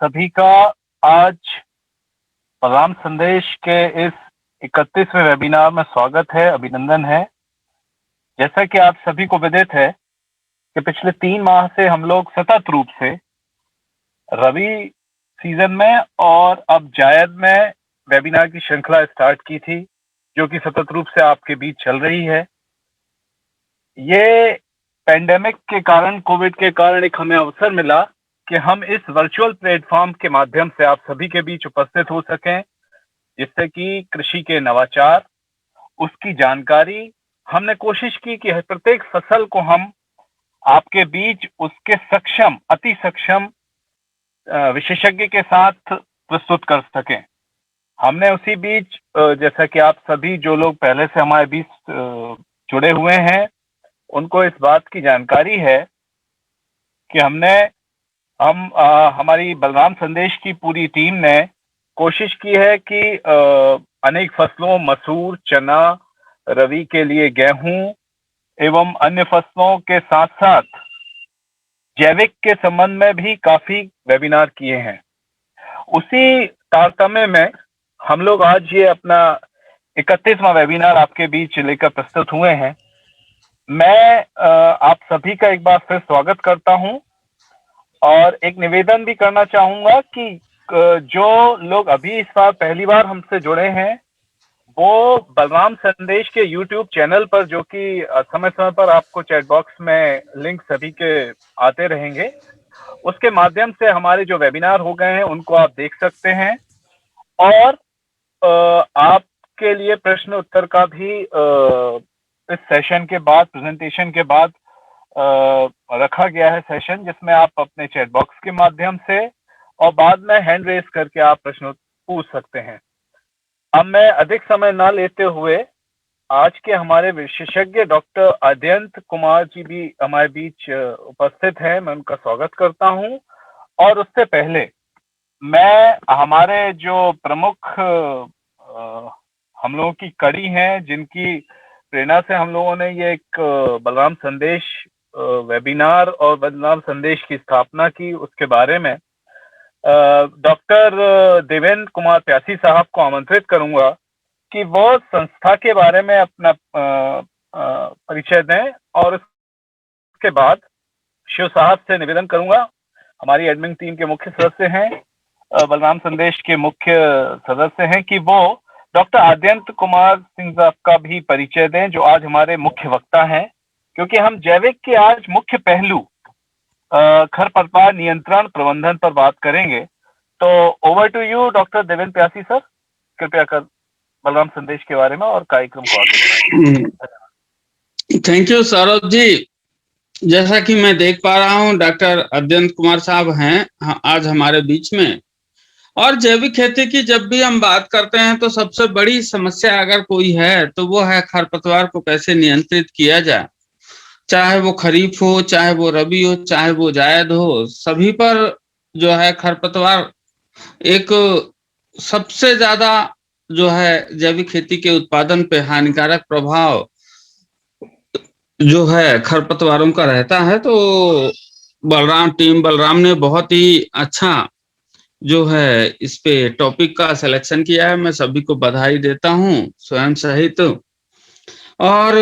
सभी का आज बलराम संदेश के इस 31वें वेबिनार में स्वागत है, अभिनंदन है। जैसा कि आप सभी को विदित है कि पिछले 3 माह से हम लोग सतत रूप से रवि सीजन में और अब जायद में वेबिनार की श्रृंखला स्टार्ट की थी, जो कि सतत रूप से आपके बीच चल रही है। ये पेंडेमिक के कारण, कोविड के कारण एक हमें अवसर मिला कि हम इस वर्चुअल प्लेटफॉर्म के माध्यम से आप सभी के बीच उपस्थित हो सकें, जिससे कि कृषि के नवाचार, उसकी जानकारी, हमने कोशिश की कि प्रत्येक फसल को हम आपके बीच उसके सक्षम, अति सक्षम विशेषज्ञ के साथ प्रस्तुत कर सकें। हमने उसी बीच, जैसा कि आप सभी जो लोग पहले से हमारे बीच जुड़े हुए हैं, उनको इस बात की जानकारी है कि हमारी बलराम संदेश की पूरी टीम ने कोशिश की है कि अनेक फसलों, मसूर, चना, रवि के लिए गेहूं एवं अन्य फसलों के साथ साथ जैविक के संबंध में भी काफी वेबिनार किए हैं। उसी तारतम्य में हम लोग आज ये अपना 31वां वेबिनार आपके बीच लेकर प्रस्तुत हुए हैं। मैं आप सभी का एक बार फिर स्वागत करता हूं और एक निवेदन भी करना चाहूंगा कि जो लोग अभी इस बार पहली बार हमसे जुड़े हैं, वो बलराम संदेश के YouTube चैनल पर, जो कि समय समय पर आपको चैट बॉक्स में लिंक सभी के आते रहेंगे, उसके माध्यम से हमारे जो वेबिनार हो गए हैं उनको आप देख सकते हैं। और आपके लिए प्रश्न उत्तर का भी इस सेशन के बाद, प्रेजेंटेशन के बाद रखा गया है सेशन, जिसमें आप अपने चैट बॉक्स के माध्यम से और बाद में हैंड रेस करके आप प्रश्न पूछ सकते हैं। अब मैं अधिक समय ना लेते हुए आज के हमारे विशेषज्ञ डॉक्टर अद्यंत कुमार जी भी हमारे बीच उपस्थित हैं, मैं उनका स्वागत करता हूं। और उससे पहले मैं हमारे जो प्रमुख हम लोगों की कड़ी हैं, जिनकी प्रेरणा से हम लोगों ने ये एक बलराम संदेश वेबिनार और बलराम संदेश की स्थापना की, उसके बारे में डॉक्टर देवेंद्र कुमार प्यासी साहब को आमंत्रित करूंगा कि वो संस्था के बारे में अपना परिचय दें। और उसके बाद शिव साहब से निवेदन करूंगा, हमारी एडमिन टीम के मुख्य सदस्य हैं, बलराम संदेश के मुख्य सदस्य हैं, कि वो डॉक्टर आद्यंत कुमार सिंह साहब का भी परिचय दें, जो आज हमारे मुख्य वक्ता हैं। क्योंकि हम जैविक के आज मुख्य पहलू खरपतवार नियंत्रण प्रबंधन पर बात करेंगे। तो over to you doctor Devendra Pyasi sir, कृपया कर बलराम संदेश के बारे में और कार्यक्रम को आगे बढ़ाएं। Thank you Saurabh ji. जैसा कि मैं देख पा रहा हूं, डॉक्टर अद्यंत कुमार साहब हैं आज हमारे बीच में। और जैविक खेती की जब भी हम बात करते हैं तो सबसे बड़ी समस्या अगर कोई है तो वो है खरपतवार को कैसे नियंत्रित किया जाए। चाहे वो खरीफ हो, चाहे वो रबी हो, चाहे वो जायद हो, सभी पर जो है खरपतवार एक सबसे ज्यादा जो है जैविक खेती के उत्पादन पे हानिकारक प्रभाव जो है खरपतवारों का रहता है। तो बलराम ने बहुत ही अच्छा जो है इस पे टॉपिक का सिलेक्शन किया है। मैं सभी को बधाई देता हूं, स्वयं सहित। और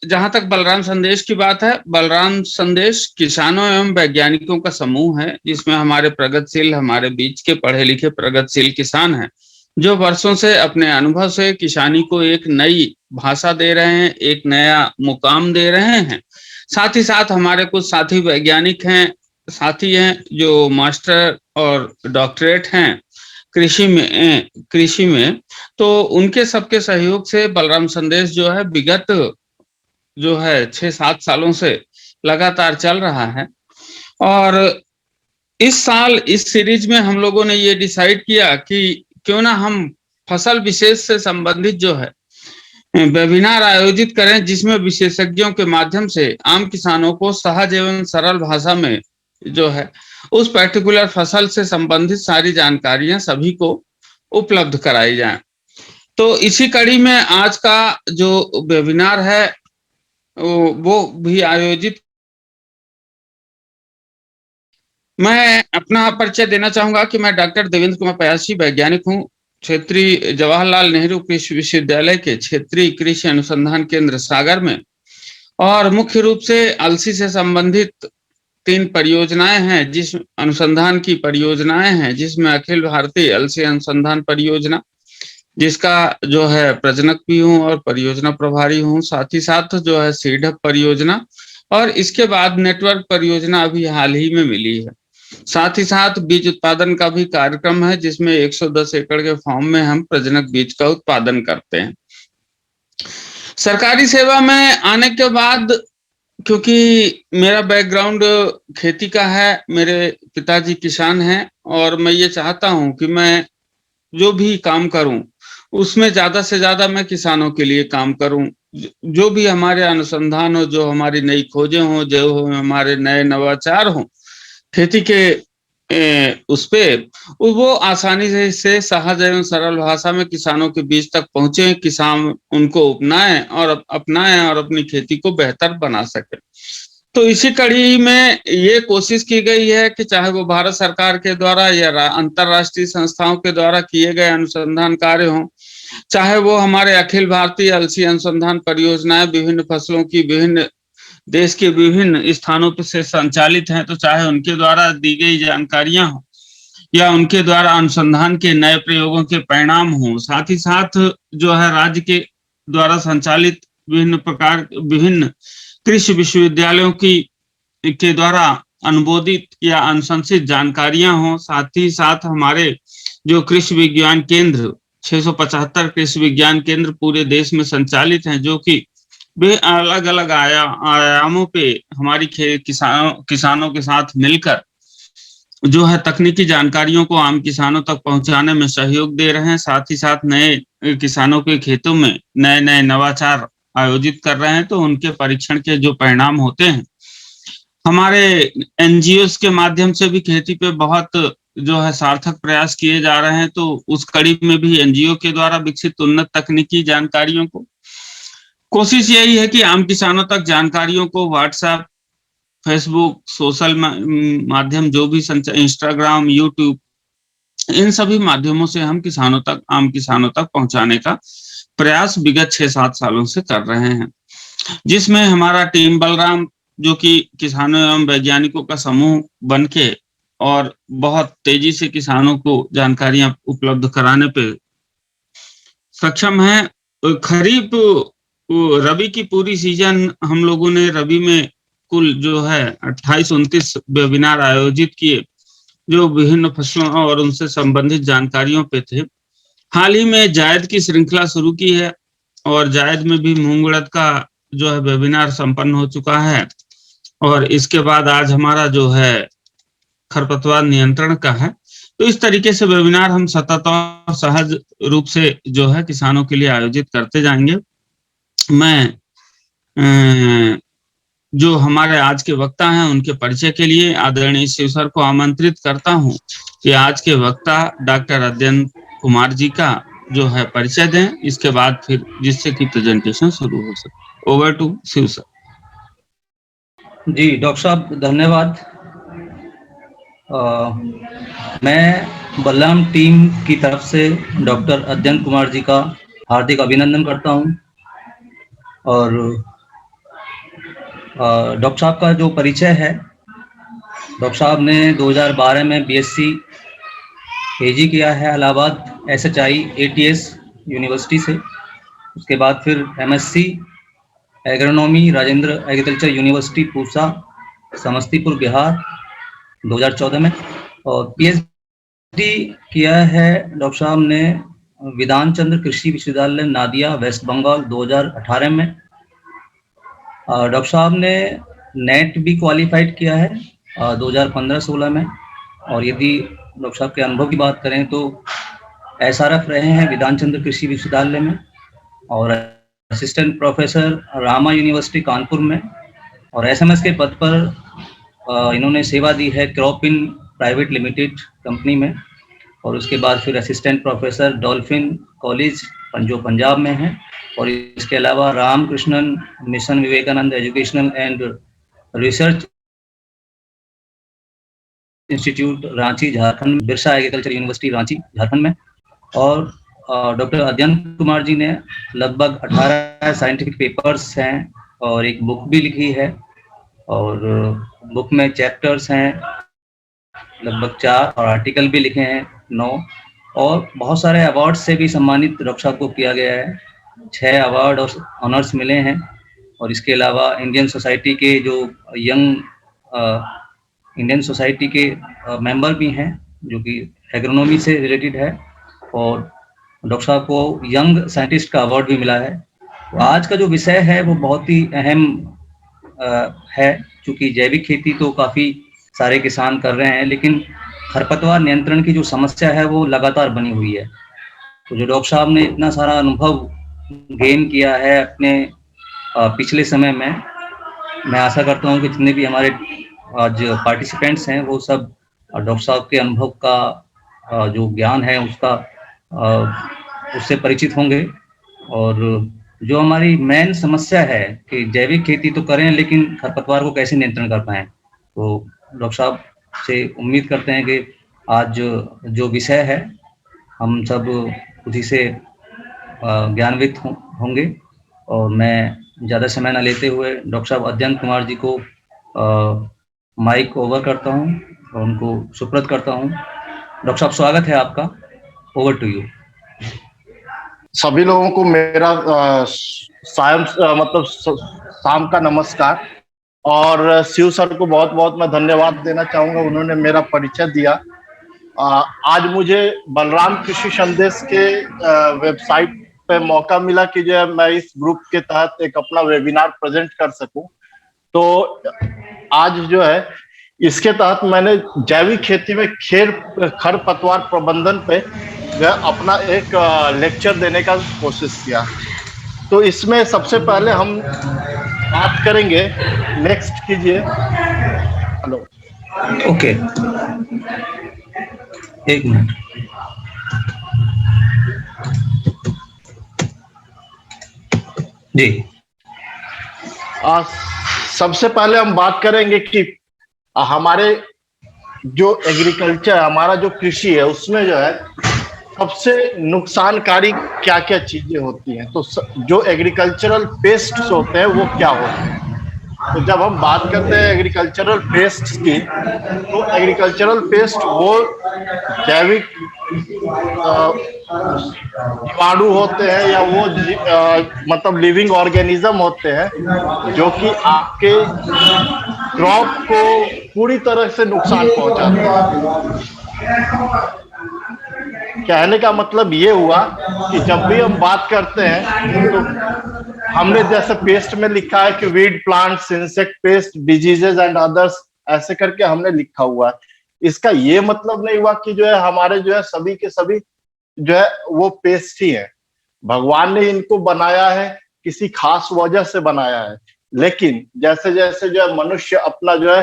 जहां तक बलराम संदेश की बात है, बलराम संदेश किसानों एवं वैज्ञानिकों का समूह है, जिसमें हमारे प्रगतिशील, हमारे बीच के पढ़े लिखे प्रगतिशील किसान हैं, जो वर्षों से अपने अनुभव से किसानी को एक नई भाषा दे रहे हैं, एक नया मुकाम दे रहे हैं। साथ ही साथ हमारे कुछ साथी वैज्ञानिक हैं, साथी हैं जो मास्टर और डॉक्टरेट हैं कृषि में। तो उनके सबके सहयोग से बलराम संदेश जो है विगत जो है 6-7 सालों से लगातार चल रहा है। और इस साल इस सीरीज में हम लोगों ने ये डिसाइड किया कि क्यों ना हम फसल विशेष से संबंधित जो है वेबिनार आयोजित करें, जिसमें विशेषज्ञों के माध्यम से आम किसानों को सहज एवं सरल भाषा में जो है उस पर्टिकुलर फसल से संबंधित सारी जानकारियां सभी को उपलब्ध कराई जाए। तो इसी कड़ी में आज का जो वेबिनार है वो भी आयोजित मैं अपना परिचय देना चाहूंगा कि मैं डॉक्टर देवेंद्र कुमार पयासी वैज्ञानिक हूँ। क्षेत्रीय जवाहरलाल नेहरू कृषि विश्वविद्यालय के क्षेत्रीय कृषि अनुसंधान केंद्र सागर में, और मुख्य रूप से अलसी से संबंधित 3 परियोजनाएं हैं, जिस अनुसंधान की परियोजनाएं हैं, जिसमें अखिल भारतीय अलसी अनुसंधान परियोजना, जिसका जो है प्रजनक भी हूँ और परियोजना प्रभारी हूँ। साथ ही साथ जो है सीडहब परियोजना, और इसके बाद नेटवर्क परियोजना अभी हाल ही में मिली है। साथ ही साथ बीज उत्पादन का भी कार्यक्रम है, जिसमें 110 एकड़ के फार्म में हम प्रजनक बीज का उत्पादन करते हैं। सरकारी सेवा में आने के बाद, क्योंकि मेरा बैकग्राउंड खेती का है, मेरे पिताजी किसान हैं, और मैं ये चाहता हूं कि मैं जो भी काम करूं उसमें ज्यादा से ज्यादा मैं किसानों के लिए काम करूं। जो भी हमारे अनुसंधान हो, जो हमारी नई खोजें हो, जो हमारे नए नवाचार हो खेती के उस पे, वो आसानी से सहज एवं सरल भाषा में किसानों के बीच तक पहुंचे, किसान उनको अपनाएं और अपनी खेती को बेहतर बना सके। तो इसी कड़ी में ये कोशिश की गई है कि चाहे वो भारत सरकार के द्वारा या अंतरराष्ट्रीय संस्थाओं के द्वारा किए गए अनुसंधान कार्य हों, चाहे वो हमारे अखिल भारतीय अलसी अनुसंधान परियोजनाएं विभिन्न फसलों की विभिन्न देश के विभिन्न स्थानों पर से संचालित हैं, तो चाहे उनके द्वारा दी गई जानकारियां हो या उनके द्वारा अनुसंधान के नए प्रयोगों के परिणाम हो, साथ ही साथ जो है राज्य के द्वारा संचालित विभिन्न कृषि विश्वविद्यालयों की के द्वारा अनुमोदित या अनुशंसित जानकारियां हो, साथ ही साथ हमारे जो कृषि विज्ञान केंद्र 675 कृषि विज्ञान केंद्र पूरे देश में संचालित हैं, जो कि वे अलग अलग आयामों पे हमारी किसानों के साथ मिलकर जो है तकनीकी जानकारियों को आम किसानों तक पहुंचाने में सहयोग दे रहे हैं। साथ ही साथ नए किसानों के खेतों में नए नए नवाचार आयोजित कर रहे हैं, तो उनके परीक्षण के जो परिणाम होते हैं, हमारे एनजीओ के माध्यम से भी खेती पे बहुत जो है सार्थक प्रयास किए जा रहे हैं। तो उस कड़ी में भी एनजीओ के द्वारा विकसित उन्नत तकनीकी जानकारियों को, कोशिश यही है कि आम किसानों तक जानकारियों को व्हाट्सएप, फेसबुक, सोशल माध्यम जो भी इंस्टाग्राम, यूट्यूब, इन सभी माध्यमों से हम आम किसानों तक पहुंचाने का प्रयास विगत 6-7 सालों से कर रहे हैं, जिसमें हमारा टीम बलराम, जो कि किसानों एवं वैज्ञानिकों का समूह बन के और बहुत तेजी से किसानों को जानकारियां उपलब्ध कराने पे सक्षम है। खरीफ रबी की पूरी सीजन हम लोगों ने रबी में कुल जो है 28-29 वेबिनार आयोजित किए, जो विभिन्न फसलों और उनसे संबंधित जानकारियों पे थे। हाल ही में जायद की श्रृंखला शुरू की है, और जायद में भी मूंग उड़द का जो है वेबिनार संपन्न हो चुका है, और इसके बाद आज हमारा जो है खरपतवार नियंत्रण का है। तो इस तरीके से वेबिनार हम सतत और सहज रूप से जो है किसानों के लिए आयोजित करते जाएंगे। मैं जो हमारे आज के वक्ता हैं उनके परिचय के लिए आदरणीय शिव सर को आमंत्रित करता हूं कि आज के वक्ता डॉक्टर अध्ययन कुमार जी का जो है परिचय दें, इसके बाद फिर जिससे कि प्रेजेंटेशन शुरू हो सके। Over to Shiv sir. जी डॉक्टर साहब धन्यवाद। मैं बलराम टीम की तरफ से डॉक्टर अध्ययन कुमार जी का हार्दिक अभिनंदन करता हूं, और डॉक्टर साहब का जो परिचय है, डॉक्टर साहब ने 2012 में बीएससी एजी किया है इलाहाबाद एसएचआई एटीएस यूनिवर्सिटी से। उसके बाद फिर MSc agronomy Rajendra agriculture university Pusa Samastipur Bihar 2014 में, और पीएचडी किया है डॉक्टर साहब ने विधान चंद्र कृषि विश्वविद्यालय नादिया वेस्ट बंगाल 2018 में। डॉक्टर साहब ने नेट भी क्वालिफाइड किया है 2015-16 में, और यदि डॉक्टर साहब के अनुभव की बात करें तो एसआरएफ रहे हैं विधान चंद्र कृषि विश्वविद्यालय में, और assistant professor Rama university Kanpur में, और एसएमएस के पद पर इन्होंने सेवा दी है क्रॉपिन प्राइवेट लिमिटेड कंपनी में, और उसके बाद फिर असिस्टेंट प्रोफेसर डॉल्फिन कॉलेज जो पंजाब में है, और इसके अलावा Ramakrishnan mission Vivekananda educational and research institute Ranchi Jharkhand, Birsa agriculture university Ranchi Jharkhand में। और डॉक्टर अद्यंत कुमार जी ने लगभग 18 साइंटिफिक पेपर्स हैं और एक बुक भी लिखी है, और बुक में चैप्टर्स हैं लगभग 4 और आर्टिकल भी लिखे हैं 9, और बहुत सारे अवार्ड से भी सम्मानित डॉक्टर साहब को किया गया है। 6 अवार्ड और ऑनर्स मिले हैं, और इसके अलावा इंडियन सोसाइटी के जो यंग इंडियन सोसाइटी के मेंबर भी हैं जो कि एग्रोनॉमी से रिलेटेड है, और डॉक्टर साहब को यंग साइंटिस्ट का अवार्ड भी मिला है। तो आज का जो विषय है वो बहुत ही अहम है, क्योंकि जैविक खेती तो काफ़ी सारे किसान कर रहे हैं, लेकिन खरपतवार नियंत्रण की जो समस्या है वो लगातार बनी हुई है। तो जो डॉक्टर साहब ने इतना सारा अनुभव गेन किया है अपने पिछले समय में, मैं आशा करता हूँ कि जितने भी हमारे आज पार्टिसिपेंट्स हैं वो सब डॉक्टर साहब के अनुभव का जो ज्ञान है उसका उससे परिचित होंगे। और जो हमारी मेन समस्या है कि जैविक खेती तो करें लेकिन खरपतवार को कैसे नियंत्रण कर पाएं, तो डॉक्टर साहब से उम्मीद करते हैं कि आज जो विषय है हम सब उसी से ज्ञानवित होंगे। और मैं ज़्यादा समय न लेते हुए डॉक्टर साहब अद्यंत कुमार जी को माइक ओवर करता हूं और उनको सुपुर्द करता हूं। डॉक्टर साहब, स्वागत है आपका, ओवर टू यू। सभी लोगों को मेरा शाम का नमस्कार, और शिव सर को बहुत बहुत मैं धन्यवाद देना चाहूंगा, उन्होंने मेरा परिचय दिया। आज मुझे बलराम कृषि संदेश के वेबसाइट पे मौका मिला कि जो है मैं इस ग्रुप के तहत एक अपना वेबिनार प्रेजेंट कर सकूं। तो आज जो है इसके तहत मैंने जैविक खेती में खरपतवार प्रबंधन पे जो है अपना एक लेक्चर देने का कोशिश किया। तो इसमें सबसे पहले हम बात करेंगे, नेक्स्ट कीजिए। हेलो, ओके, एक मिनट। जी, सबसे पहले हम बात करेंगे कि हमारे जो एग्रीकल्चर, हमारा जो कृषि है उसमें जो है सबसे नुकसानकारी क्या क्या चीजें होती हैं। तो जो एग्रीकल्चरल पेस्ट्स होते हैं वो क्या होते हैं। तो जब हम बात करते हैं एग्रीकल्चरल पेस्ट्स की, तो एग्रीकल्चरल पेस्ट वो जैविक जीवाणु होते हैं या वो मतलब लिविंग ऑर्गेनिज्म होते हैं जो कि आपके क्रॉप को पूरी तरह से नुकसान पहुंचाते हैं। कहने का मतलब ये हुआ कि जब भी हम बात करते हैं तो हमने जैसे पेस्ट में लिखा है कि weed plants, insect pest, diseases and others, ऐसे करके हमने लिखा हुआ है। इसका ये मतलब नहीं हुआ कि जो है हमारे जो है सभी के सभी जो है वो पेस्ट ही है। भगवान ने इनको बनाया है, किसी खास वजह से बनाया है, लेकिन जैसे जैसे जो है मनुष्य अपना जो है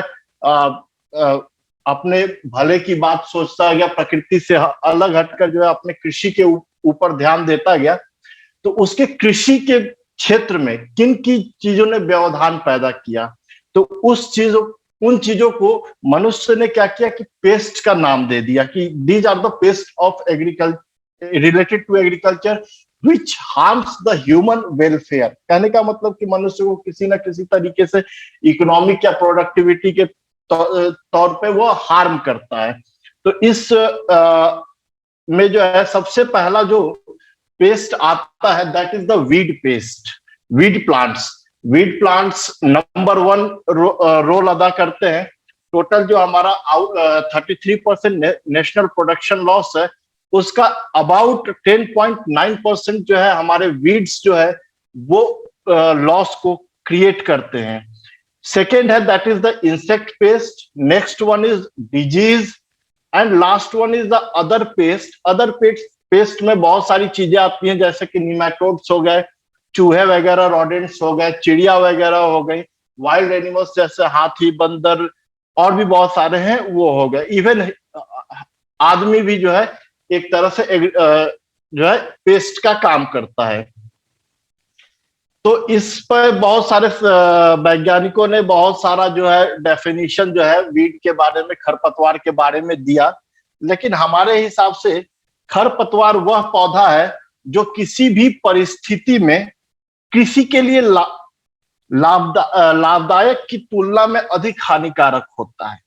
अपने भले की बात सोचता गया, प्रकृति से अलग हटकर जो है अपने कृषि के ऊपर ध्यान देता गया, तो उसके कृषि के क्षेत्र में किन की चीजों ने व्यवधान पैदा किया, तो उन चीजों को मनुष्य ने क्या किया कि पेस्ट का नाम दे दिया कि these are the pest of agriculture related to agriculture which harms the human welfare. कहने का मतलब कि मनुष्य को किसी ना किसी तरीके से इकोनॉमिक या प्रोडक्टिविटी के तौर पे वो हार्म करता है। तो इस में जो है सबसे पहला जो पेस्ट आता है that is the weed pest. Weed plants number 1 role अदा करते हैं। टोटल जो हमारा 33% नेशनल प्रोडक्शन लॉस है, उसका अबाउट 10.9% जो है हमारे वीड्स जो है वो लॉस को क्रिएट करते हैं। सेकेंड है that is the insect pest, next one is disease, and last one is the other paste. Other paste में बहुत सारी चीजें आती हैं, जैसे कि निमेटोड्स हो गए, चूहे वगैरह, रोडेंट्स हो गए, चिड़िया वगैरह हो गई, वाइल्ड एनिमल्स जैसे हाथी, बंदर और भी बहुत सारे हैं वो हो गए। इवन आदमी भी जो है एक तरह से जो है पेस्ट का काम करता है। तो इस पर बहुत सारे वैज्ञानिकों ने बहुत सारा जो है डेफिनेशन जो है वीड के बारे में, खरपतवार के बारे में दिया, लेकिन हमारे हिसाब से खरपतवार वह पौधा है जो किसी भी परिस्थिति में कृषि के लिए लाभदायक की तुलना में अधिक हानिकारक होता है।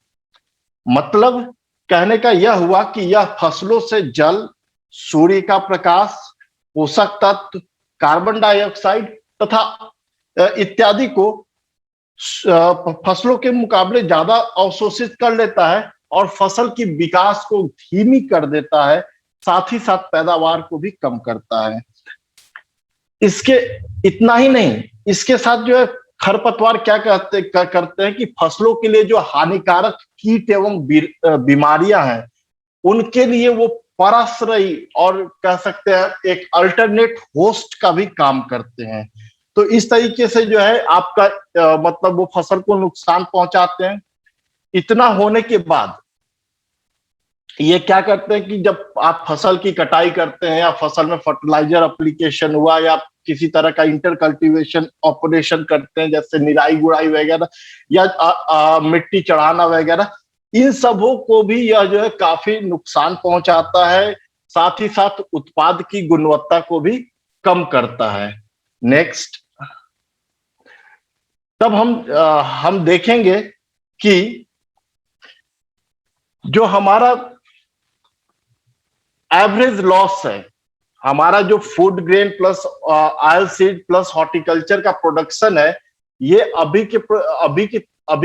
मतलब कहने का यह हुआ कि यह फसलों से जल, सूर्य का प्रकाश, पोषक तत्व, कार्बन डाइऑक्साइड तथा इत्यादि को फसलों के मुकाबले ज्यादा अवशोषित कर लेता है और फसल की विकास को धीमी कर देता है, साथ ही साथ पैदावार को भी कम करता है। इसके इतना ही नहीं, इसके साथ जो है खरपतवार क्या करते हैं कि फसलों के लिए जो हानिकारक कीट एवं बीमारियां हैं उनके लिए वो पराश्रयी और कह सकते हैं एक अल्टरनेट होस्ट का भी काम करते हैं। तो इस तरीके से जो है आपका मतलब वो फसल को नुकसान पहुंचाते हैं। इतना होने के बाद ये क्या करते हैं कि जब आप फसल की कटाई करते हैं या फसल में फर्टिलाइजर एप्लीकेशन हुआ या किसी तरह का इंटर कल्टीवेशन ऑपरेशन करते हैं, जैसे निराई गुड़ाई वगैरह या मिट्टी चढ़ाना वगैरह, इन सबों को भी यह जो है काफी नुकसान पहुंचाता है, साथ ही साथ उत्पाद की गुणवत्ता को भी कम करता है। नेक्स्ट, तब हम देखेंगे कि जो हमारा एवरेज लॉस है, हमारा जो food grain plus oil seed plus horticulture का प्रोडक्शन है, ये अभी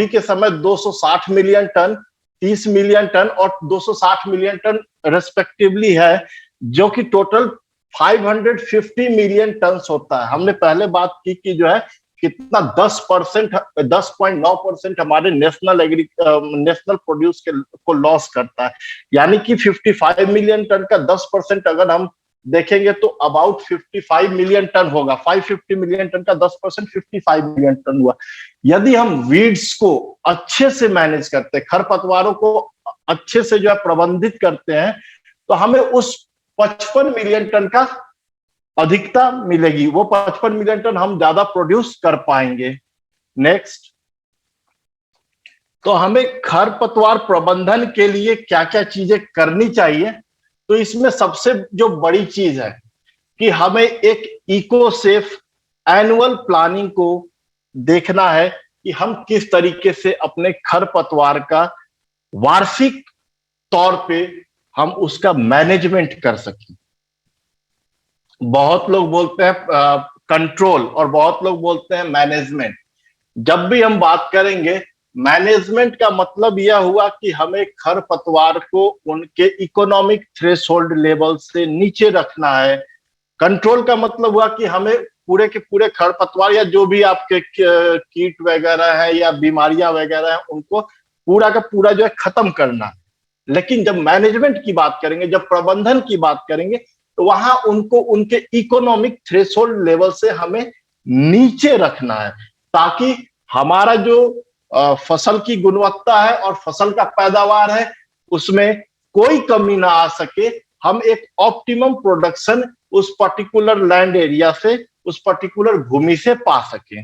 के समय 260 मिलियन टन, 30 मिलियन टन और 260 मिलियन टन रेस्पेक्टिवली है, जो कि टोटल 550 मिलियन टन होता है। हमने पहले बात की कि जो है कितना 10.9% हमारे नेशनल प्रोड्यूस को लॉस करता है, यानी कि 55 मिलियन टन का 10% अगर हम देखेंगे तो अबाउट 55 मिलियन टन होगा। 550 मिलियन टन का 10% 55 मिलियन टन हुआ। यदि हम वीड्स को अच्छे से मैनेज करते हैं, खरपतवारों को अच्छे से जो है प्रबंधित करते हैं, तो हमें उस 55 मिलियन टन का अधिकता मिलेगी। वो 55 मिलियन टन हम ज्यादा प्रोड्यूस कर पाएंगे। नेक्स्ट, तो हमें खरपतवार प्रबंधन के लिए क्या क्या चीजें करनी चाहिए? तो इसमें सबसे जो बड़ी चीज है कि हमें एक इको सेफ एनुअल प्लानिंग को देखना है कि हम किस तरीके से अपने खरपतवार का वार्षिक तौर पे हम उसका मैनेजमेंट कर सकें। बहुत लोग बोलते हैं कंट्रोल और बहुत लोग बोलते हैं मैनेजमेंट। जब भी हम बात करेंगे मैनेजमेंट का मतलब यह हुआ कि हमें खरपतवार को उनके इकोनॉमिक थ्रेशोल्ड लेवल से नीचे रखना है। कंट्रोल का मतलब हुआ कि हमें पूरे के पूरे खरपतवार या जो भी आपके कीट वगैरह है या बीमारियां वगैरह है उनको पूरा का पूरा जो है खत्म करना। लेकिन जब मैनेजमेंट की बात करेंगे, जब प्रबंधन की बात करेंगे, तो वहां उनको उनके इकोनॉमिक थ्रेशोल्ड लेवल से हमें नीचे रखना है, ताकि हमारा जो फसल की गुणवत्ता है और फसल का पैदावार है उसमें कोई कमी ना आ सके। हम एक ऑप्टिमम प्रोडक्शन उस पर्टिकुलर लैंड एरिया से, उस पर्टिकुलर भूमि से पा सके।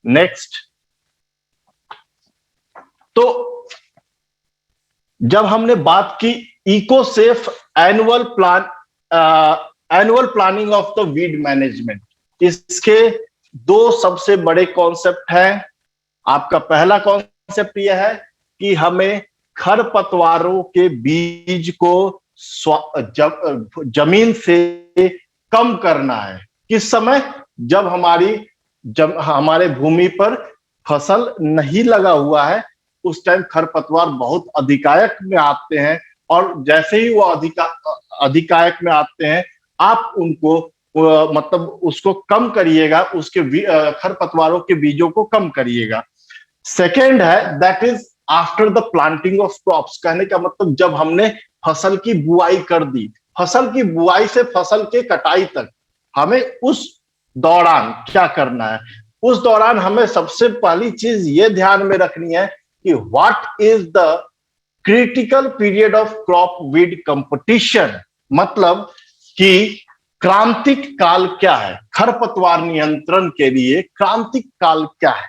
नेक्स्ट, तो जब हमने बात की eco safe annual planning of the weed management, इसके दो सबसे बड़े कॉन्सेप्ट हैं। आपका पहला कॉन्सेप्ट यह है कि हमें खरपतवारों के बीज को जमीन से कम करना है। किस समय? जब हमारे भूमि पर फसल नहीं लगा हुआ है, उस टाइम खरपतवार बहुत अधिकायक में आते हैं, और जैसे ही वो अधिकायक में आते हैं आप उनको मतलब उसको कम करिएगा, उसके खरपतवारों के बीजों को कम करिएगा। सेकेंड है that is after the planting of crops. कहने का मतलब जब हमने फसल की बुआई कर दी, फसल की बुआई से फसल के कटाई तक हमें उस दौरान क्या करना है? उस दौरान हमें सबसे पहली चीज ये ध्यान में रखनी है कि what is the critical period of crop weed competition. मतलब कि क्रांतिक काल क्या है, खरपतवार नियंत्रण के लिए क्रांतिक काल क्या है।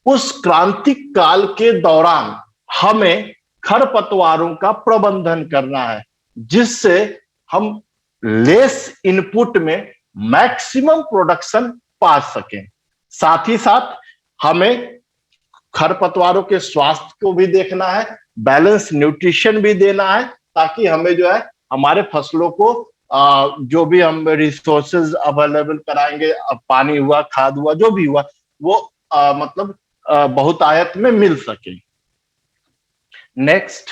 उस क्रांतिक काल के दौरान हमें खरपतवारों का प्रबंधन करना है, जिससे हम लेस इनपुट में मैक्सिमम प्रोडक्शन पा सकें। साथ ही साथ हमें खरपतवारों के स्वास्थ्य को भी देखना है, बैलेंस न्यूट्रिशन भी देना है, ताकि हमें जो है हमारे फसलों को जो भी हम रिसोर्सेज अवेलेबल कराएंगे, पानी हुआ, खाद हुआ, जो भी हुआ, वो मतलब बहुतायत में मिल सके। नेक्स्ट,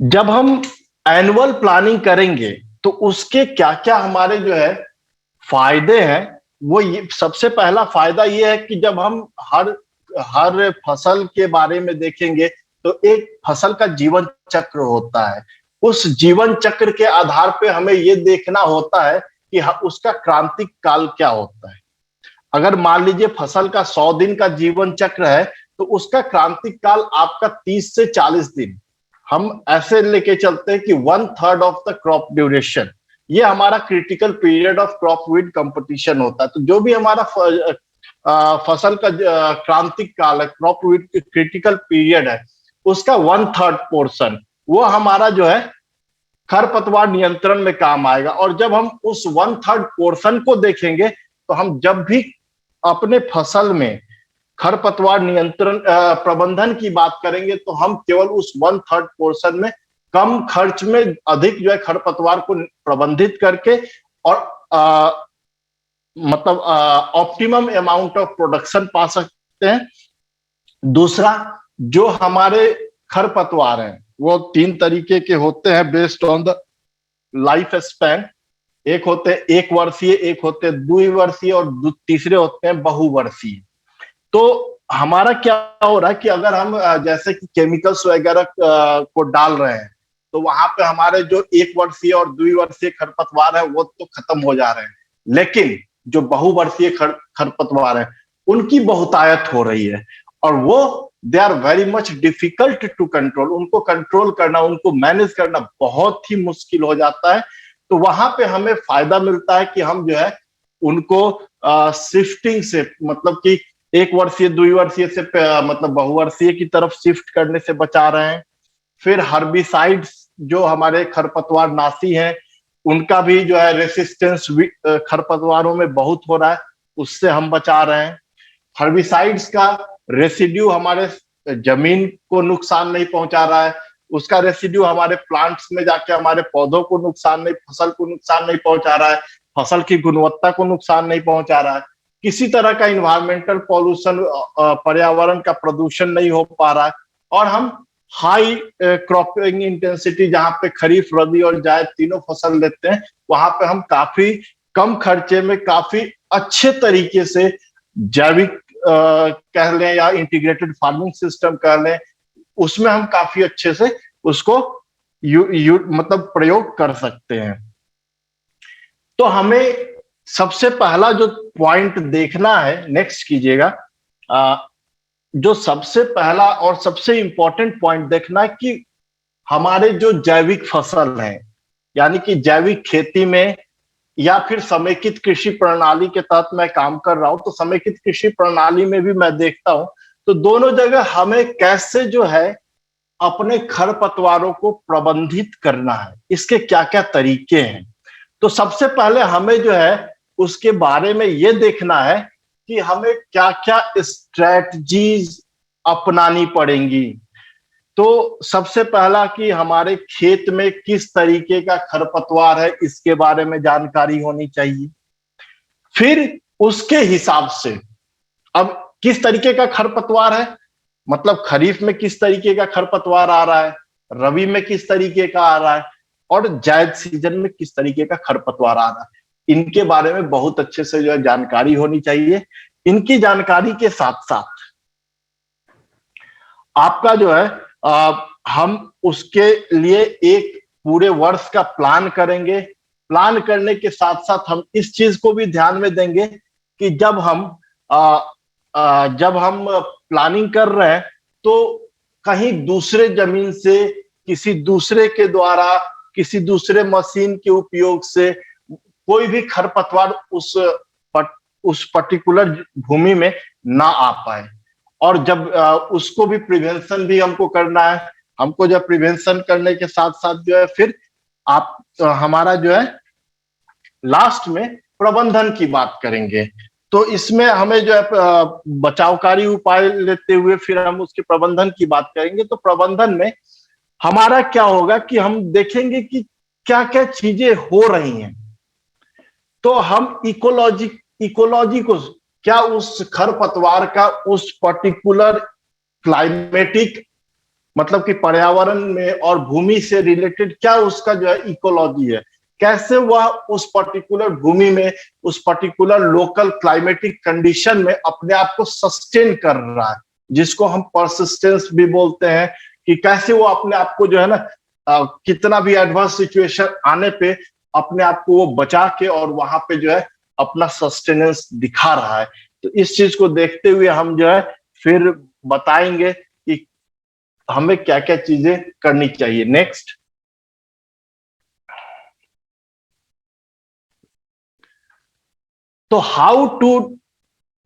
जब हम एनुअल प्लानिंग करेंगे तो उसके क्या क्या हमारे जो है फायदे हैं, वो ये सबसे पहला फायदा ये है कि जब हम हर फसल के बारे में देखेंगे तो एक फसल का जीवन चक्र होता है। उस जीवन चक्र के आधार पे हमें ये देखना होता है कि उसका क्रांतिक काल क्या होता है। अगर मान लीजिए फसल का 100 दिन का जीवन चक्र है तो उसका क्रांतिक काल आपका 30 से 40 दिन, हम ऐसे लेके चलते हैं कि 1/3 ऑफ द क्रॉप ड्यूरेशन, ये हमारा critical period of crop weed competition होता है। तो जो भी हमारा फसल का क्रांतिक काल है, क्रॉप वीड क्रिटिकल पीरियड है, उसका 1/3 पोर्शन वो हमारा जो है खरपतवार नियंत्रण में काम आएगा। और जब हम उस 1/3 पोर्शन को देखेंगे तो हम जब भी अपने फसल में खरपतवार नियंत्रण प्रबंधन की बात करेंगे तो हम केवल उस 1/3 पोर्शन में कम खर्च में अधिक जो है खरपतवार को प्रबंधित करके और मतलब ऑप्टिमम अमाउंट ऑफ प्रोडक्शन पा सकते हैं। दूसरा, जो हमारे खरपतवार हैं वो 3 तरीके के होते हैं based on the life span. एक होते हैं 1 वर्षीय, एक होते हैं 2 वर्षीय और तीसरे होते हैं बहुवर्षीय। तो हमारा क्या हो रहा है कि अगर हम जैसे कि केमिकल्स वगैरह को डाल रहे हैं तो वहां पे हमारे जो 1 वर्षीय और 2 वर्षीय खरपतवार है वो तो खत्म हो जा रहे हैं, लेकिन जो बहुवर्षीय खरपतवार है उनकी बहुतायत हो रही है और वो they are very much difficult to control. उनको कंट्रोल करना, उनको मैनेज करना बहुत ही मुश्किल हो जाता है। तो वहां पे हमें फायदा मिलता है कि हम जो है उनको शिफ्टिंग से, मतलब कि 1 वर्षीय 2 वर्षीय से मतलब बहुवर्षीय की तरफ शिफ्ट करने से बचा रहे हैं। फिर हर्बिसाइड्स जो हमारे खरपतवार नाशी हैं उनका भी जो है रेसिस्टेंस खरपतवारों में बहुत हो रहा है, उससे हम बचा रहे हैं। हर्बिसाइड्स का रेसिड्यू हमारे जमीन को नुकसान नहीं पहुंचा रहा है, उसका रेसिड्यू हमारे प्लांट्स में जाके हमारे पौधों को नुकसान नहीं, फसल को नुकसान नहीं पहुंचा रहा है, फसल की गुणवत्ता को नुकसान नहीं पहुंचा रहा है, किसी तरह का इन्वायरमेंटल पॉल्यूशन, पर्यावरण का प्रदूषण नहीं हो पा रहा है। और हम हाई क्रॉपिंग इंटेंसिटी, जहां पे खरीफ, रबी और जायद तीनों फसल लेते हैं, वहां पे हम काफी कम खर्चे में काफी अच्छे तरीके से जैविक कह लें या इंटीग्रेटेड फार्मिंग सिस्टम कह लें, उसमें हम काफी अच्छे से उसको मतलब प्रयोग कर सकते हैं। तो हमें सबसे पहला जो पॉइंट देखना है, नेक्स्ट कीजिएगा, जो सबसे पहला और सबसे इंपॉर्टेंट पॉइंट देखना है कि हमारे जो जैविक फसल हैं, यानी कि जैविक खेती में या फिर समेकित कृषि प्रणाली के तहत मैं काम कर रहा हूं, तो समेकित कृषि प्रणाली में भी मैं देखता हूं, तो दोनों जगह हमें कैसे जो है अपने खरपतवारों को प्रबंधित करना है, इसके क्या क्या तरीके हैं। तो सबसे पहले हमें जो है उसके बारे में ये देखना है कि हमें क्या क्या स्ट्रेटजीज अपनानी पड़ेंगी। तो सबसे पहला कि हमारे खेत में किस तरीके का खरपतवार है, इसके बारे में जानकारी होनी चाहिए। फिर उसके हिसाब से अब किस तरीके का खरपतवार है, मतलब खरीफ में किस तरीके का खरपतवार आ रहा है, रबी में किस तरीके का आ रहा है और जायद सीजन में किस तरीके का खरपतवार आ रहा है, इनके बारे में बहुत अच्छे से जो है जानकारी होनी चाहिए। इनकी जानकारी के साथ साथ आपका जो है हम उसके लिए एक पूरे वर्ष का प्लान करेंगे। प्लान करने के साथ साथ हम इस चीज को भी ध्यान में देंगे कि जब हम प्लानिंग कर रहे हैं तो कहीं दूसरे जमीन से किसी दूसरे के द्वारा किसी दूसरे मशीन के उपयोग से कोई भी खरपतवार उस पर्टिकुलर भूमि में ना आ पाए। और जब उसको भी प्रिवेंशन भी हमको करना है, हमको जब प्रिवेंशन करने के साथ साथ जो है फिर आप हमारा जो है लास्ट में प्रबंधन की बात करेंगे। तो इसमें हमें जो है बचावकारी उपाय लेते हुए फिर हम उसके प्रबंधन की बात करेंगे। तो प्रबंधन में हमारा क्या होगा कि हम देखेंगे कि क्या क्या चीजें हो रही हैं। तो हम इकोलॉजी को, क्या उस खरपतवार का उस पर्टिकुलर क्लाइमेटिक मतलब कि पर्यावरण में और भूमि से रिलेटेड क्या उसका जो है इकोलॉजी है, कैसे वह उस पर्टिकुलर भूमि में उस पर्टिकुलर लोकल क्लाइमेटिक कंडीशन में अपने आप को सस्टेन कर रहा है, जिसको हम परसिस्टेंस भी बोलते हैं, कि कैसे वो अपने आप को जो है ना कितना भी एडवर्स सिचुएशन आने पे अपने आप को वो बचा के और वहां पे जो है अपना सस्टेनेंस दिखा रहा है। तो इस चीज को देखते हुए हम जो है फिर बताएंगे कि हमें क्या क्या चीजें करनी चाहिए। नेक्स्ट। तो how to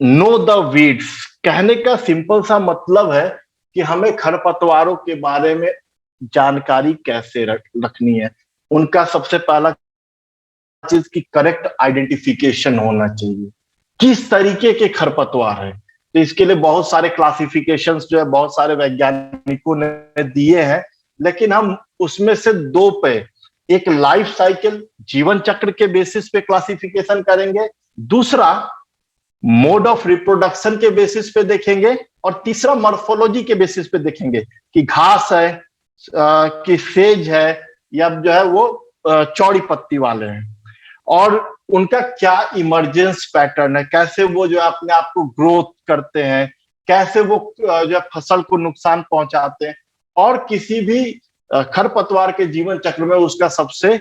know the weeds, कहने का सिंपल सा मतलब है कि हमें खरपतवारों के बारे में जानकारी कैसे रखनी है। उनका सबसे पहला चीज की करेक्ट आइडेंटिफिकेशन होना चाहिए, किस तरीके के खरपतवार है। तो इसके लिए बहुत सारे क्लासिफिकेशंस जो है बहुत सारे वैज्ञानिकों ने दिए हैं, लेकिन हम उसमें से दो पे, एक लाइफ साइकिल जीवन चक्र के बेसिस पे क्लासिफिकेशन करेंगे, दूसरा मोड ऑफ रिप्रोडक्शन के बेसिस पे देखेंगे, और तीसरा मॉर्फोलॉजी के बेसिस पे देखेंगे कि घास है कि सेज है या जो है वो चौड़ी पत्ती वाले हैं, और उनका क्या इमरजेंस पैटर्न है, कैसे वो जो अपने आप को ग्रोथ करते हैं, कैसे वो जो फसल को नुकसान पहुंचाते हैं, और किसी भी खरपतवार के जीवन चक्र में उसका सबसे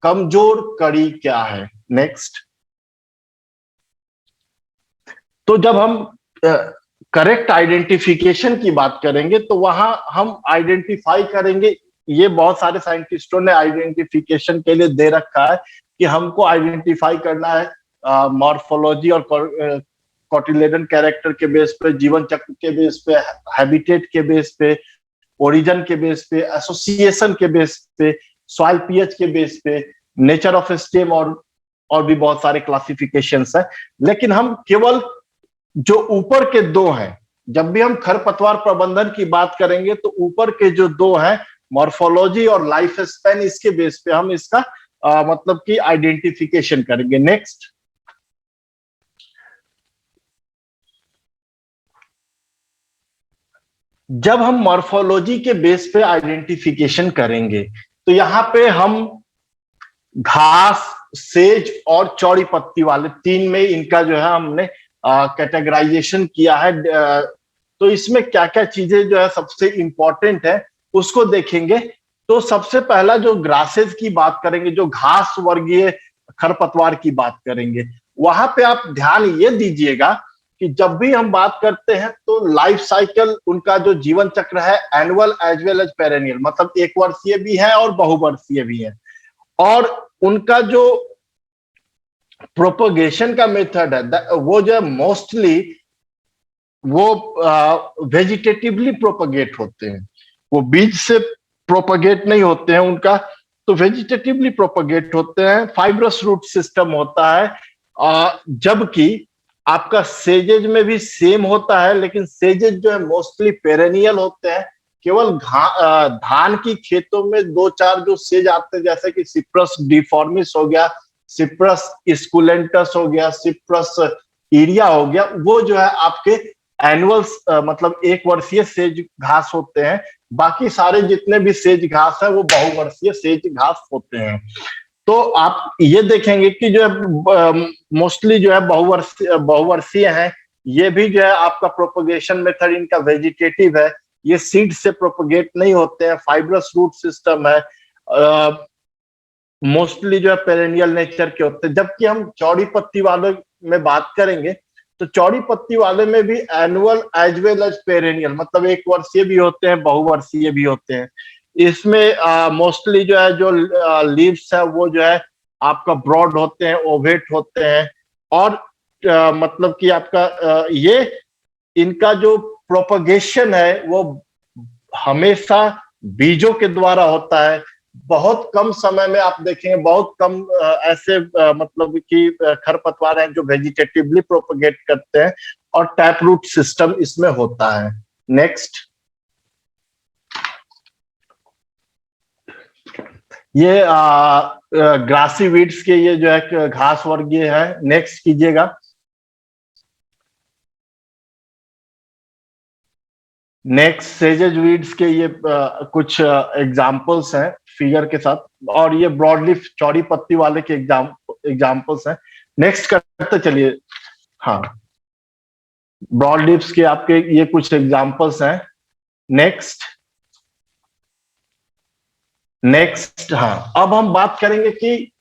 कमजोर कड़ी क्या है। नेक्स्ट। तो जब हम करेक्ट आइडेंटिफिकेशन की बात करेंगे तो वहां हम आइडेंटिफाई करेंगे, ये बहुत सारे साइंटिस्टों ने आइडेंटिफिकेशन के लिए दे रखा है कि हमको आइडेंटिफाई करना है मॉर्फोलॉजी और कॉटिलेडन कैरेक्टर के बेस पे, जीवन चक्र के बेस पे, हैबिटेट के बेस पे, ओरिजिन के बेस पे, एसोसिएशन के बेस पे, सॉइल पीएच के बेस पे, नेचर ऑफ स्टेम और भी बहुत सारे क्लासिफिकेशंस है। लेकिन हम केवल जो ऊपर के दो हैं, जब भी हम खरपतवार प्रबंधन की बात करेंगे तो ऊपर के जो दो हैं मॉर्फोलॉजी और लाइफ स्पैन, इसके बेस पे हम इसका मतलब कि आइडेंटिफिकेशन करेंगे। नेक्स्ट। जब हम मॉर्फोलॉजी के बेस पे आइडेंटिफिकेशन करेंगे तो यहाँ पे हम घास, सेज और चौड़ी पत्ती वाले तीन में इनका जो है हमने कैटेगराइजेशन किया है। तो इसमें क्या क्या चीजें जो है सबसे इंपॉर्टेंट है उसको देखेंगे। तो सबसे पहला जो ग्रासेस की बात करेंगे, जो घास वर्गीय खरपतवार की बात करेंगे, वहां पे आप ध्यान ये दीजिएगा कि जब भी हम बात करते हैं तो लाइफ साइकिल उनका जो जीवन चक्र है annual as well as perennial, मतलब एक वर्षीय भी है और बहुवर्षीय भी है, और उनका जो प्रोपोगेशन का मेथड है वो जो है मोस्टली वो वेजिटेटिवली प्रोपोगेट होते हैं, वो बीज से प्रोपोगेट नहीं होते हैं उनका, तो वेजिटेटिवली प्रोपोगेट होते हैं। फाइब्रस रूट सिस्टम होता है, जबकि आपका सेजेज में भी सेम होता है, लेकिन सेजेज जो है मोस्टली पेरेनियल होते हैं। केवल धान की खेतों में दो चार जो सेज आते हैं, जैसे कि सिप्रस डिफॉर्मिस हो गया, सिप्रस स्कुलेंटस हो गया, सिप्रस इरिया हो गया, वो जो है आपके एनुअल मतलब एक वर्षीय सेज घास होते हैं। बाकी सारे जितने भी सेज घास है वो बहुवर्षीय सेज घास होते हैं। तो आप ये देखेंगे कि जो है मोस्टली जो है बहुवर्षीय है, ये भी जो है आपका प्रोपोगेशन मेथड इनका वेजिटेटिव है, ये सीड से प्रोपोगेट नहीं होते हैं, फाइब्रस रूट सिस्टम है, मोस्टली जो है पेरेनियल नेचर के होते हैं। जबकि हम चौड़ी पत्ती वाले में बात करेंगे तो चौड़ी पत्ती वाले में भी annual as well as perennial, मतलब एक वर्षीय भी होते हैं, बहुवर्षीय भी होते हैं। इसमें मोस्टली जो है जो लीव्स है वो जो है आपका ब्रॉड होते हैं, ओवेट होते हैं, और मतलब कि आपका ये इनका जो प्रोपगेशन है वो हमेशा बीजों के द्वारा होता है। बहुत कम समय में आप देखेंगे बहुत कम ऐसे मतलब कि खरपतवार हैं जो वेजिटेटिवली प्रोपगेट करते हैं, और टैप रूट सिस्टम इसमें होता है। नेक्स्ट, ये ग्रासी वीड्स के ये जो है घास वर्गीय है। नेक्स्ट कीजिएगा। नेक्स्ट, सेजेज वीड्स के ये कुछ एग्जाम्पल्स हैं फिगर के साथ, और ये ब्रॉडली चौड़ी पत्ती वाले के एग्जाम्पल्स हैं। नेक्स्ट करते चलिए। हाँ, ब्रॉड लीव्स के आपके ये कुछ एग्जाम्पल्स हैं। नेक्स्ट, हाँ, अब हम बात करेंगे कि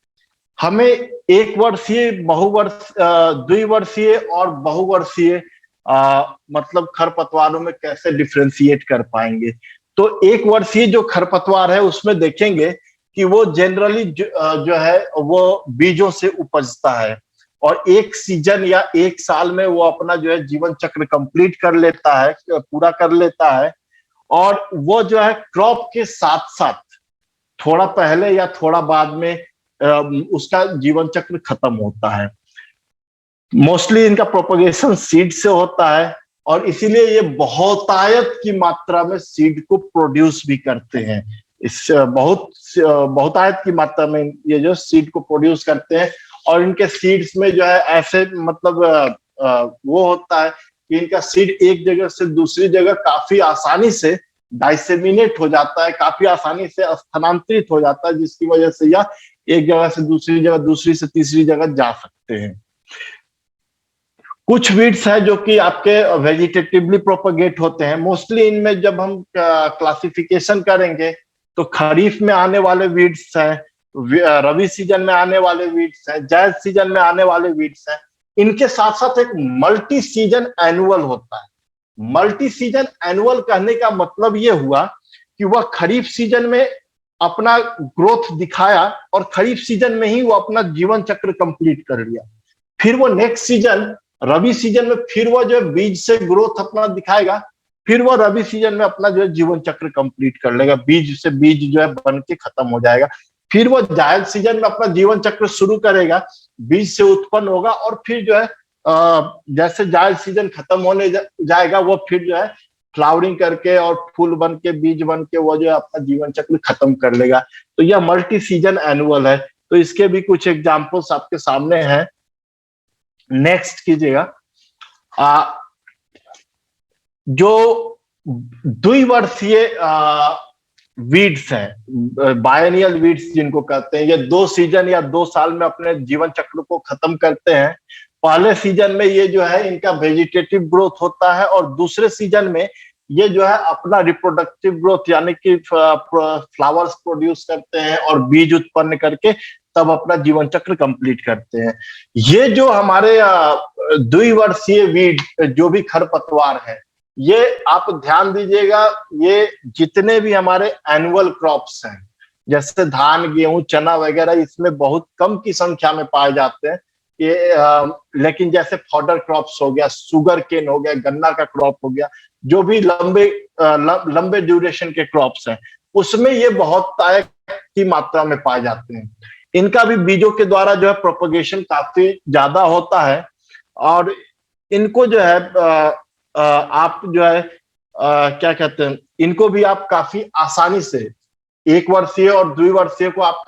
हमें एक वर्षीय, द्विवर्षीय और बहुवर्षीय मतलब खरपतवारों में कैसे डिफ्रेंशिएट कर पाएंगे। तो एक वर्षीय जो खरपतवार है उसमें देखेंगे कि वो जनरली जो है वो बीजों से उपजता है, और एक सीजन या एक साल में वो अपना जो है जीवन चक्र कंप्लीट कर लेता है, पूरा कर लेता है। और वो जो है क्रॉप के साथ साथ थोड़ा पहले या थोड़ा बाद में उसका जीवन चक्र खत्म होता है। मोस्टली इनका प्रोपगेशन सीड से होता है, और इसीलिए ये बहुतायत की मात्रा में सीड को प्रोड्यूस भी करते हैं। इस बहुतायत की मात्रा में ये जो सीड को प्रोड्यूस करते हैं, और इनके सीड्स में जो है ऐसे मतलब वो होता है कि इनका सीड एक जगह से दूसरी जगह काफी आसानी से डाइसेमिनेट हो जाता है, काफी आसानी से स्थानांतरित हो जाता है, जिसकी वजह से यह एक जगह से दूसरी जगह, दूसरी से तीसरी जगह जा सकते हैं। कुछ वीड्स है जो कि आपके वेजिटेटिवली प्रोपगेट होते हैं। मोस्टली इनमें जब हम क्लासिफिकेशन करेंगे तो खरीफ में आने वाले वीड्स हैं, रबी सीजन में आने वाले वीड्स हैं, जायद सीजन में आने वाले वीड्स हैं। इनके साथ साथ एक मल्टी सीजन एनुअल होता है। मल्टी सीजन एनुअल कहने का मतलब ये हुआ कि वह खरीफ सीजन में अपना ग्रोथ दिखाया और खरीफ सीजन में ही वो अपना जीवन चक्र कंप्लीट कर लिया। फिर वो नेक्स्ट सीजन रबी सीजन में फिर वो जो बीज से ग्रोथ अपना दिखाएगा, फिर वो रबी सीजन में अपना जो है जीवन चक्र कंप्लीट कर लेगा, बीज से बीज जो है बन के खत्म हो जाएगा। फिर वो जायद सीजन में अपना जीवन चक्र शुरू करेगा, बीज से उत्पन्न होगा, और फिर जो है जैसे जायद सीजन खत्म होने जाएगा वो फिर जो है फ्लावरिंग करके और फूल बन के, बीज बन के वो जो है अपना जीवन चक्र खत्म कर लेगा। तो यह मल्टी सीजन एनुअल है। तो इसके भी कुछ एग्जाम्पल्स आपके सामने हैं। नेक्स्ट कीजिएगा। जो द्विवर्षीय वीड्स हैं, बायनियल वीड्स जिनको कहते हैं, ये 2 सीजन या 2 साल में अपने जीवन चक्र को खत्म करते हैं। पहले सीजन में ये जो है इनका वेजिटेटिव ग्रोथ होता है, और दूसरे सीजन में ये जो है अपना रिप्रोडक्टिव ग्रोथ यानी कि फ्लावर्स प्रोड्यूस करते हैं और बीज उत्पन्न करके तब अपना जीवन चक्र कंप्लीट करते हैं। ये जो हमारे द्विवर्षीय वीड जो भी खरपतवार है, ये आप ध्यान दीजिएगा, ये जितने भी हमारे एनुअल क्रॉप्स हैं जैसे धान, गेहूं, चना वगैरह, इसमें बहुत कम की संख्या में पाए जाते हैं। लेकिन जैसे फॉडर क्रॉप्स हो गया, सुगर केन हो गया, गन्ना का क्रॉप हो गया, जो भी लंबे ड्यूरेशन के क्रॉप्स हैं, उसमें ये बहुत की मात्रा में पाए जाते हैं। इनका भी बीजों के द्वारा जो है प्रोपगेशन काफी ज्यादा होता है, और इनको जो है आप जो है क्या कहते हैं, इनको भी आप काफी आसानी से, एक वर्षीय और द्विवर्षीय को आप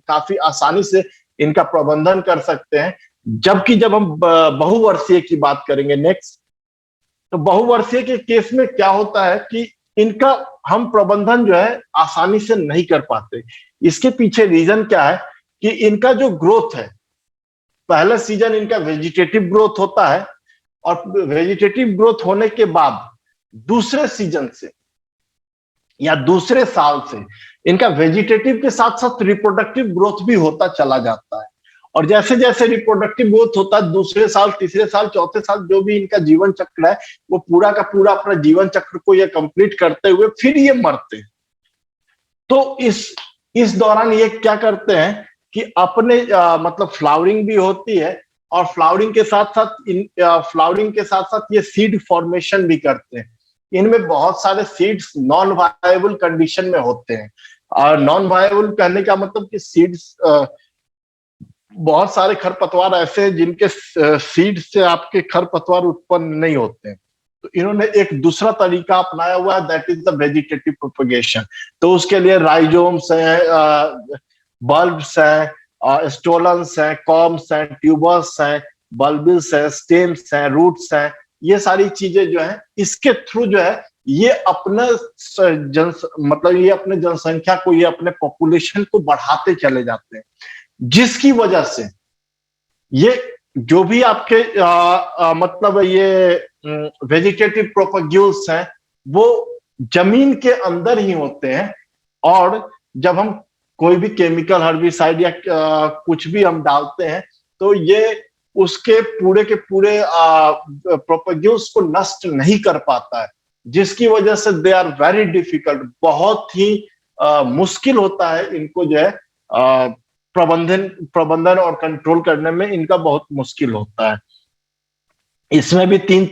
काफी आसानी से इनका प्रबंधन कर सकते हैं। जबकि जब हम बहुवर्षीय की बात करेंगे नेक्स्ट, तो बहुवर्षीय के केस में क्या होता है कि इनका हम प्रबंधन जो है आसानी से नहीं कर पाते। इसके पीछे रीजन क्या है कि इनका जो ग्रोथ है, पहला सीजन इनका वेजिटेटिव ग्रोथ होता है, और वेजिटेटिव ग्रोथ होने के बाद दूसरे सीजन से या दूसरे साल से इनका वेजिटेटिव के साथ साथ रिप्रोडक्टिव ग्रोथ भी होता चला जाता है। और जैसे जैसे रिप्रोडक्टिव ग्रोथ होता है, दूसरे साल, तीसरे साल, चौथे साल जो भी इनका जीवन चक्र है, वो पूरा का पूरा अपना जीवन चक्र को ये कंप्लीट करते हुए फिर ये मरते हैं। तो इस दौरान ये क्या करते हैं कि अपने मतलब फ्लावरिंग भी होती है, और फ्लावरिंग के साथ साथ ये सीड फॉर्मेशन भी करते हैं। इनमें बहुत सारे सीड्स नॉन वायबल कंडीशन में होते हैं। और नॉन वायबल कहने का मतलब कि सीड्स, बहुत सारे खरपतवार ऐसे हैं जिनके सीड से आपके खरपतवार उत्पन्न नहीं होते हैं। तो इन्होंने एक दूसरा तरीका अपनाया हुआ है, that is the vegetative propagation. तो उसके लिए राइजोम्स हैं, बल्ब्स हैं, स्टोलन्स हैं, कॉम्स हैं, ट्यूबर्स हैं, बल्बिल्स हैं, स्टेम्स हैं, रूट्स हैं। ये सारी चीजें जो है इसके थ्रू जो है ये अपने मतलब ये अपने जनसंख्या को, ये अपने पॉपुलेशन को बढ़ाते चले जाते हैं, जिसकी वजह से ये जो भी आपके मतलब ये वेजिटेटिव प्रोपग्यूल्स हैं वो जमीन के अंदर ही होते हैं। और जब हम कोई भी केमिकल हर्बिसाइड या कुछ भी हम डालते हैं तो ये उसके पूरे के पूरे प्रोपग्यूल्स को नष्ट नहीं कर पाता है, जिसकी वजह से दे आर वेरी डिफिकल्ट। बहुत ही मुश्किल होता है इनको जो है प्रबंधन और कंट्रोल करने में इनका बहुत मुश्किल होता है। इसमें भी तीन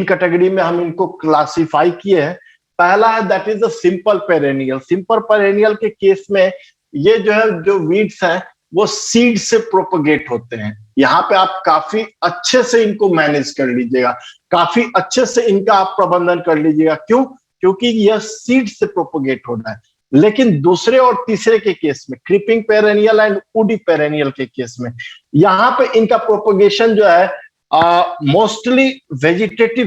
कैटेगरी में हम इनको क्लासिफाई किए हैं। पहला है that is the simple perennial. Simple perennial के केस में ये जो है, जो वीड्स हैं वो सीड से प्रोपगेट होते हैं। यहाँ पे आप काफी अच्छे से इनको मैनेज कर लीजिएगा, काफी अच्छे से इनका आप प्रबंधन कर लीजिएगा। क्यों? क्योंकि यह सीड से प्रोपगेट हो रहा है। लेकिन दूसरे और तीसरे के केस में, creeping perennial and woody perennial के केस में, यहाँ पे इनका प्रोपगेशन जो है मोस्टली वेजिटेटिव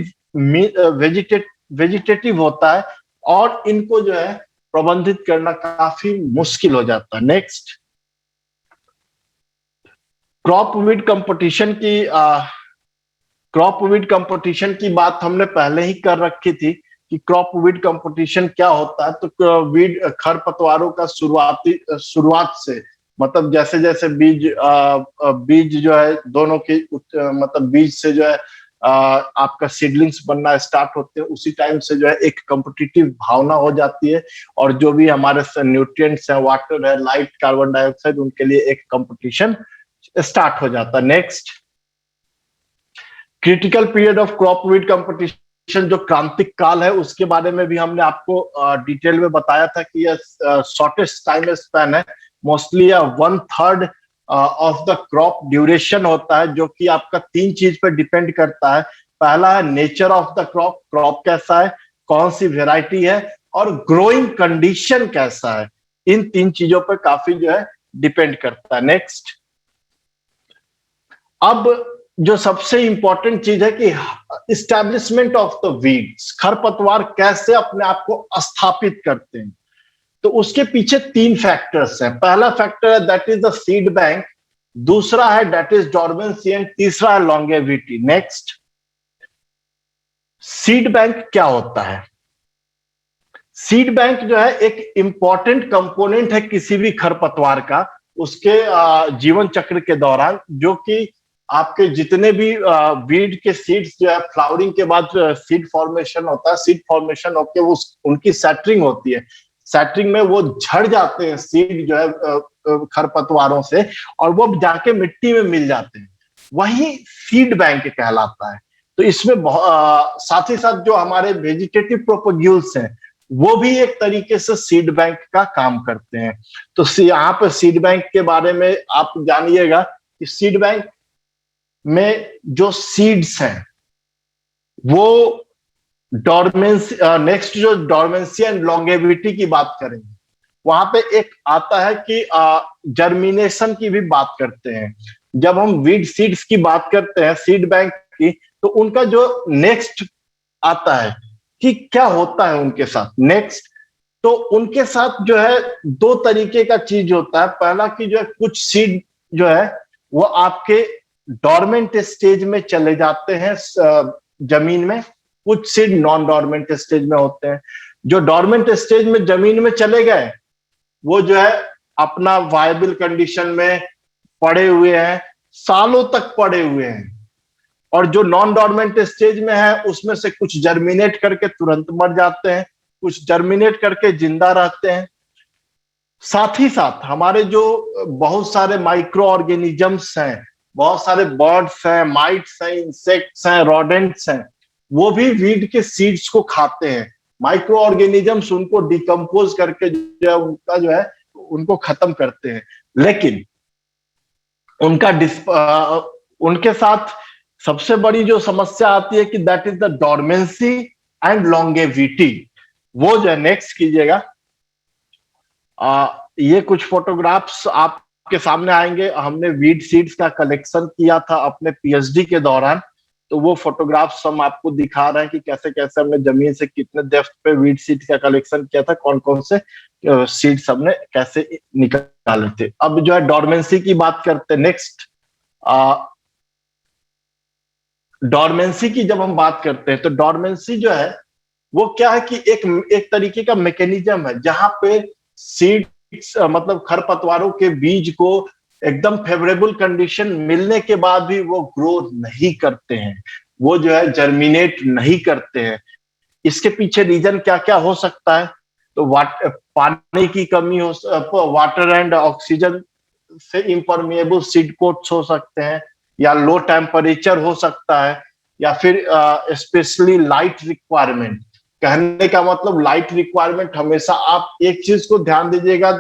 होता है, और इनको जो है प्रबंधित करना काफी मुश्किल हो जाता है। नेक्स्ट, क्रॉप वीड कंपटीशन की बात हमने पहले ही कर रखी थी कि क्रॉप वीड कंपटीशन क्या होता है। तो वीड खरपतवारों का शुरुआत से, मतलब जैसे जैसे बीज जो है दोनों के मतलब बीज से जो है आपका सीडलिंग्स बनना स्टार्ट होते हैं, उसी टाइम से जो है एक कॉम्पिटिटिव भावना हो जाती है। और जो भी हमारे न्यूट्रिएंट्स हैं, वाटर है, लाइट, कार्बन डाइऑक्साइड, उनके लिए एक कंपटीशन स्टार्ट हो जाता है। Next, critical period of crop weed competition, जो क्रांतिक काल है, उसके बारे में भी हमने आपको डिटेल में बताया था कि यह शॉर्टेस्ट टाइम स्पैन है। Mostly 1/3 of the crop duration होता है, जो कि आपका तीन चीज पर डिपेंड करता है। पहला है nature of the crop, crop कैसा है, कौन सी वेराइटी है, और ग्रोइंग कंडीशन कैसा है। इन तीन चीजों पर काफी जो है डिपेंड करता है। नेक्स्ट, अब जो सबसे इंपॉर्टेंट चीज है कि इस्टेब्लिशमेंट ऑफ द वीड्स, खरपतवार कैसे अपने आप को स्थापित करते हैं। तो उसके पीछे तीन फैक्टर्स हैं। पहला फैक्टर है that is the seed bank, दूसरा है दैट इज डॉर्मेंसी, एंड तीसरा है लॉन्गेविटी। नेक्स्ट, सीड बैंक क्या होता है? सीड बैंक जो है एक इंपॉर्टेंट कंपोनेंट है किसी भी खरपतवार का, उसके जीवन चक्र के दौरान, जो कि आपके जितने भी वीड के सीड्स जो है फ्लावरिंग के बाद सीड फॉर्मेशन होता है, सीड फॉर्मेशन होकर वो उनकी सेटरिंग होती है। सेटरिंग में वो झड़ जाते हैं सीड जो है खरपतवारों से, और वो जाके मिट्टी में मिल जाते हैं, वही सीड बैंक कहलाता है। तो इसमें साथ ही साथ जो हमारे वेजिटेटिव प्रोपग्यूल्स हैं वो भी एक तरीके से सीड बैंक का काम करते हैं। तो यहाँ पे सीड बैंक के बारे में आप जानिएगा कि सीड बैंक में जो सीड्स हैं वो डॉर्मेंसी, नेक्स्ट जो डॉर्मेंसी एंड लॉन्गेविटी की बात करेंगे, वहां पे एक आता है कि जर्मिनेशन की भी बात करते हैं। जब हम वीड सीड्स की बात करते हैं सीड बैंक की, तो उनका जो नेक्स्ट आता है कि क्या होता है उनके साथ। नेक्स्ट, तो उनके साथ जो है दो तरीके का चीज होता है। पहला कि जो है कुछ सीड जो है वो आपके डॉर्मेंट स्टेज में चले जाते हैं जमीन में, कुछ सीड नॉन डॉर्मेंट स्टेज में होते हैं। जो डॉर्मेंट स्टेज में जमीन में चले गए वो जो है अपना वायबल कंडीशन में पड़े हुए हैं, सालों तक पड़े हुए हैं। और जो नॉन डॉर्मेंट स्टेज में है उसमें से कुछ जर्मिनेट करके तुरंत मर जाते हैं, कुछ जर्मिनेट करके जिंदा रहते हैं। साथ ही साथ हमारे जो बहुत सारे माइक्रो ऑर्गेनिजम्स हैं, बहुत सारे बर्ड्स हैं, माइट्स हैं, इंसेक्ट्स हैं, रोडेंट्स हैं, वो भी वीड के सीड्स को खाते हैं। माइक्रो ऑर्गेनिजम्स उनको डिकम्पोज करके जो है उनका जो है उनको खत्म करते हैं। लेकिन उनके साथ सबसे बड़ी जो समस्या आती है कि that is the dormancy and longevity. वो जो है नेक्स्ट कीजिएगा। ये कुछ फोटोग्राफ्स आपके सामने आएंगे। हमने वीड सीड्स का कलेक्शन किया था अपने पीएचडी के दौरान, तो वो फोटोग्राफ्स हम आपको दिखा रहे हैं कि कैसे कैसे हमने जमीन से कितने डेप्थ पे वीड सीड्स का कलेक्शन किया था, कौन कौन से सीड्स हमने कैसे निकाले थे। अब जो है डॉर्मेंसी की बात करते हैं। नेक्स्ट, डॉर्मेंसी की जब हम बात करते हैं तो डॉर्मेंसी जो है वो क्या है कि एक तरीके का मैकेनिज्म है जहां पे सीड्स मतलब खरपतवारों के बीज को एकदम फेवरेबल कंडीशन मिलने के बाद भी वो ग्रो नहीं करते हैं, वो जो है जर्मिनेट नहीं करते हैं। इसके पीछे रीजन क्या क्या हो सकता है? तो पानी की कमी हो, वाटर एंड ऑक्सीजन से इम्परमिएबल सीड कोट्स हो सकते हैं, या लो टेम्परेचर हो सकता है, या फिर स्पेशली लाइट रिक्वायरमेंट। कहने का मतलब लाइट रिक्वायरमेंट हमेशा आप एक चीज को ध्यान दीजिएगा,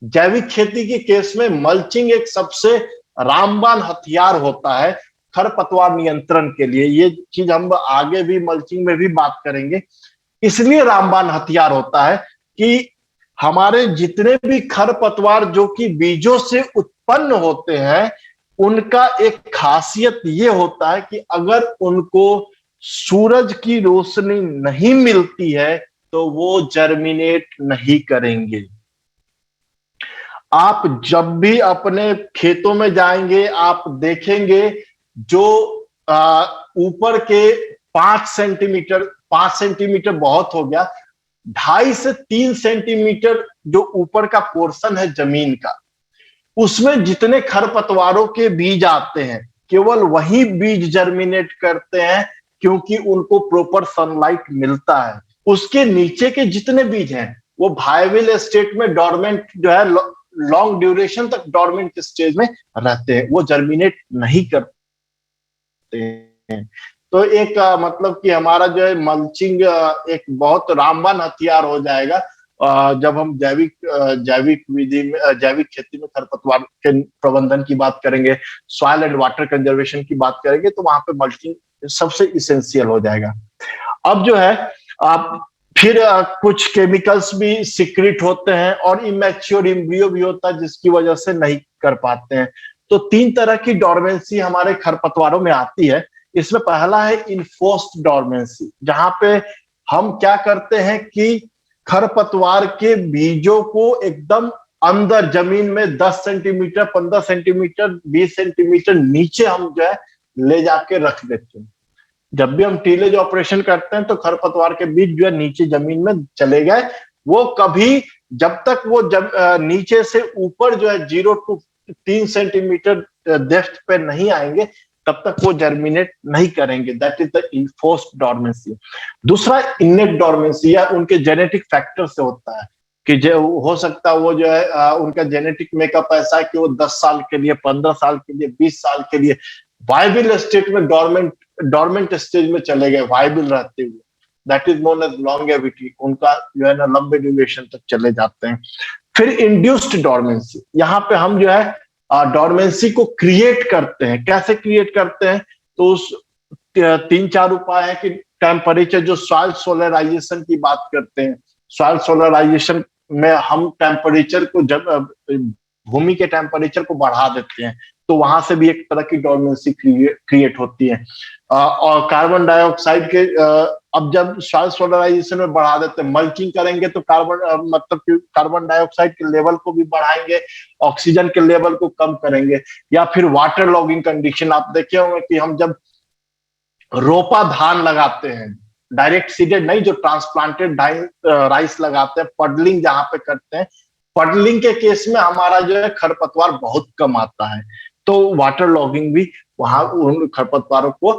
जैविक खेती के केस में मल्चिंग एक सबसे रामबाण हथियार होता है खरपतवार नियंत्रण के लिए। ये चीज हम आगे भी मल्चिंग में भी बात करेंगे। इसलिए रामबाण हथियार होता है कि हमारे जितने भी खरपतवार जो कि बीजों से उत्पन्न होते हैं, उनका एक खासियत ये होता है कि अगर उनको सूरज की रोशनी नहीं मिलती है तो वो जर्मिनेट नहीं करेंगे। आप जब भी अपने खेतों में जाएंगे आप देखेंगे जो ऊपर के 5 सेंटीमीटर बहुत हो गया, 2.5 से 3 सेंटीमीटर जो ऊपर का पोर्शन है जमीन का, उसमें जितने खरपतवारों के बीज आते हैं केवल वही बीज जर्मिनेट करते हैं, क्योंकि उनको प्रॉपर सनलाइट मिलता है। उसके नीचे के जितने बीज हैं वो वायबल स्टेट में डॉर्मेंट जो है लॉन्ग ड्यूरेशन तक डॉर्मेंट स्टेज में रहते हैं, वो जर्मिनेट नहीं करते हैं। तो एक मतलब कि हमारा जो है मल्चिंग एक बहुत रामबाण हथियार हो जाएगा जब हम जैविक विधि में जैविक खेती में खरपतवार के प्रबंधन की बात करेंगे, सॉइल एंड वाटर कंजर्वेशन की बात करेंगे, तो वहां पे मल्चिंग सबसे इसेंशियल हो जाएगा। अब जो है आप फिर कुछ केमिकल्स भी सीक्रेट होते हैं और इमैच्योर एम्ब्रियो भी होता है जिसकी वजह से नहीं कर पाते हैं। तो 3 तरह की डॉर्मेंसी हमारे खरपतवारों में आती है। इसमें पहला है इन्फोर्स्ड डॉर्मेंसी, जहां पे हम क्या करते हैं कि खरपतवार के बीजों को एकदम अंदर जमीन में 10 सेंटीमीटर, 15 सेंटीमीटर, 20 सेंटीमीटर नीचे हम जो है ले जाके रख देते हैं। जब भी हम टीलेज ऑपरेशन करते हैं तो खरपतवार के बीज जो है नीचे जमीन में चले गए, वो कभी जब तक वो नीचे से ऊपर जो है 0 to 3 सेंटीमीटर डेप्थ पे नहीं आएंगे तब तक वो जर्मिनेट नहीं करेंगे। That is the enforced dormancy. दूसरा इनेट डॉर्मेंसी या उनके जेनेटिक फैक्टर से होता है कि जो हो सकता है वो जो है उनका जेनेटिक मेकअप ऐसा है कि वो 10 साल के लिए, 15 साल के लिए, 20 साल के लिए वायबल स्टेट में डॉर्मेंट स्टेज में चले गए वायबल रहते हुए। That is known as longevity. उनका जो है ना लंबे ड्यूरेशन तक चले जाते हैं। फिर इंड्यूस्ड डॉर्मेंसी, यहाँ पे हम जो है डॉर्मेंसी को क्रिएट करते हैं। कैसे क्रिएट करते हैं? तो उस 3-4 उपाय है कि टेम्परेचर, जो सॉइल सोलराइजेशन की बात करते हैं, सॉइल सोलराइजेशन में हम टेम्परेचर को भूमि के टेम्परेचर को बढ़ा देते हैं, तो वहां से भी एक तरह की डॉर्मेंसी क्रिएट होती है। और कार्बन डाइऑक्साइड के अब जब सॉइल सोलराइजेशन में बढ़ा देते हैं, मल्चिंग करेंगे तो कार्बन डाइऑक्साइड के लेवल को भी बढ़ाएंगे, ऑक्सीजन के लेवल को कम करेंगे। या फिर वाटर लॉगिंग कंडीशन, आप देखे होंगे कि हम जब रोपा धान लगाते हैं, डायरेक्ट सीडेड नहीं, जो ट्रांसप्लांटेड राइस लगाते हैं, पडलिंग जहां पे करते हैं, पडलिंग के केस में हमारा जो है खरपतवार बहुत कम आता है। तो वाटर लॉगिंग भी वहां उन खरपतवारों को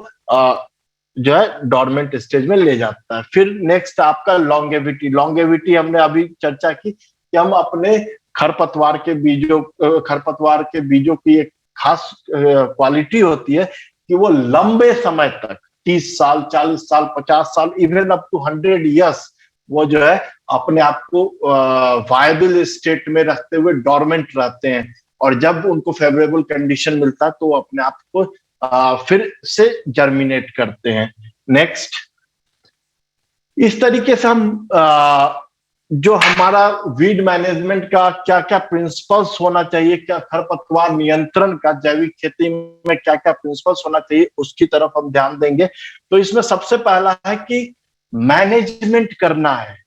जो है डोरमेंट स्टेज में ले जाता है। फिर नेक्स्ट आपका लॉन्गेविटी। लॉन्गेविटी हमने अभी चर्चा की कि हम अपने खरपतवार के बीजों की एक खास क्वालिटी होती है कि वो लंबे समय तक 30 साल, 40 साल, 50 साल, इवन अप टू 100 ईयर्स वो जो है अपने आप को वायबल स्टेट में रखते हुए डोरमेंट रहते हैं, और जब उनको फेवरेबल कंडीशन मिलता है तो वो अपने आप को फिर से जर्मिनेट करते हैं। नेक्स्ट, इस तरीके से हम जो हमारा वीड मैनेजमेंट का क्या क्या प्रिंसिपल्स होना चाहिए, क्या खरपतवार नियंत्रण का जैविक खेती में क्या क्या प्रिंसिपल्स होना चाहिए, उसकी तरफ हम ध्यान देंगे। तो इसमें सबसे पहला है कि मैनेजमेंट करना है।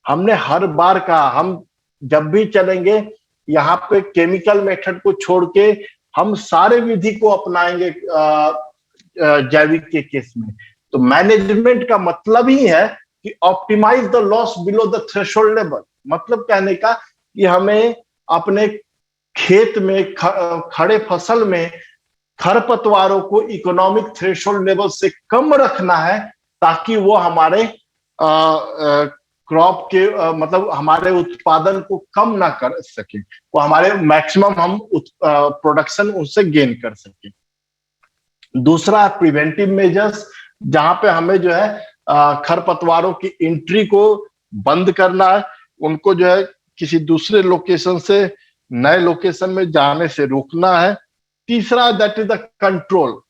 हमने हर बार कहा, हम जब भी चलेंगे यहाँ पे केमिकल मेथड को छोड़ के हम सारे विधि को अपनाएंगे जैविक के केस में। तो मैनेजमेंट का मतलब ही है कि optimise the loss below the threshold level. मतलब कहने का कि हमें अपने खेत में खड़े फसल में खरपतवारों को इकोनॉमिक थ्रेशोल्ड लेवल से कम रखना है, ताकि वो हमारे क्रॉप के मतलब हमारे उत्पादन को कम ना कर सके, वो हमारे मैक्सिमम हम प्रोडक्शन उनसे गेन कर सके। दूसरा प्रिवेंटिव मेजर्स, जहां पे हमें जो है खरपतवारों की एंट्री को बंद करना है, उनको जो है किसी दूसरे लोकेशन से नए लोकेशन में जाने से रोकना है। तीसरा दैट इज द कंट्रोल।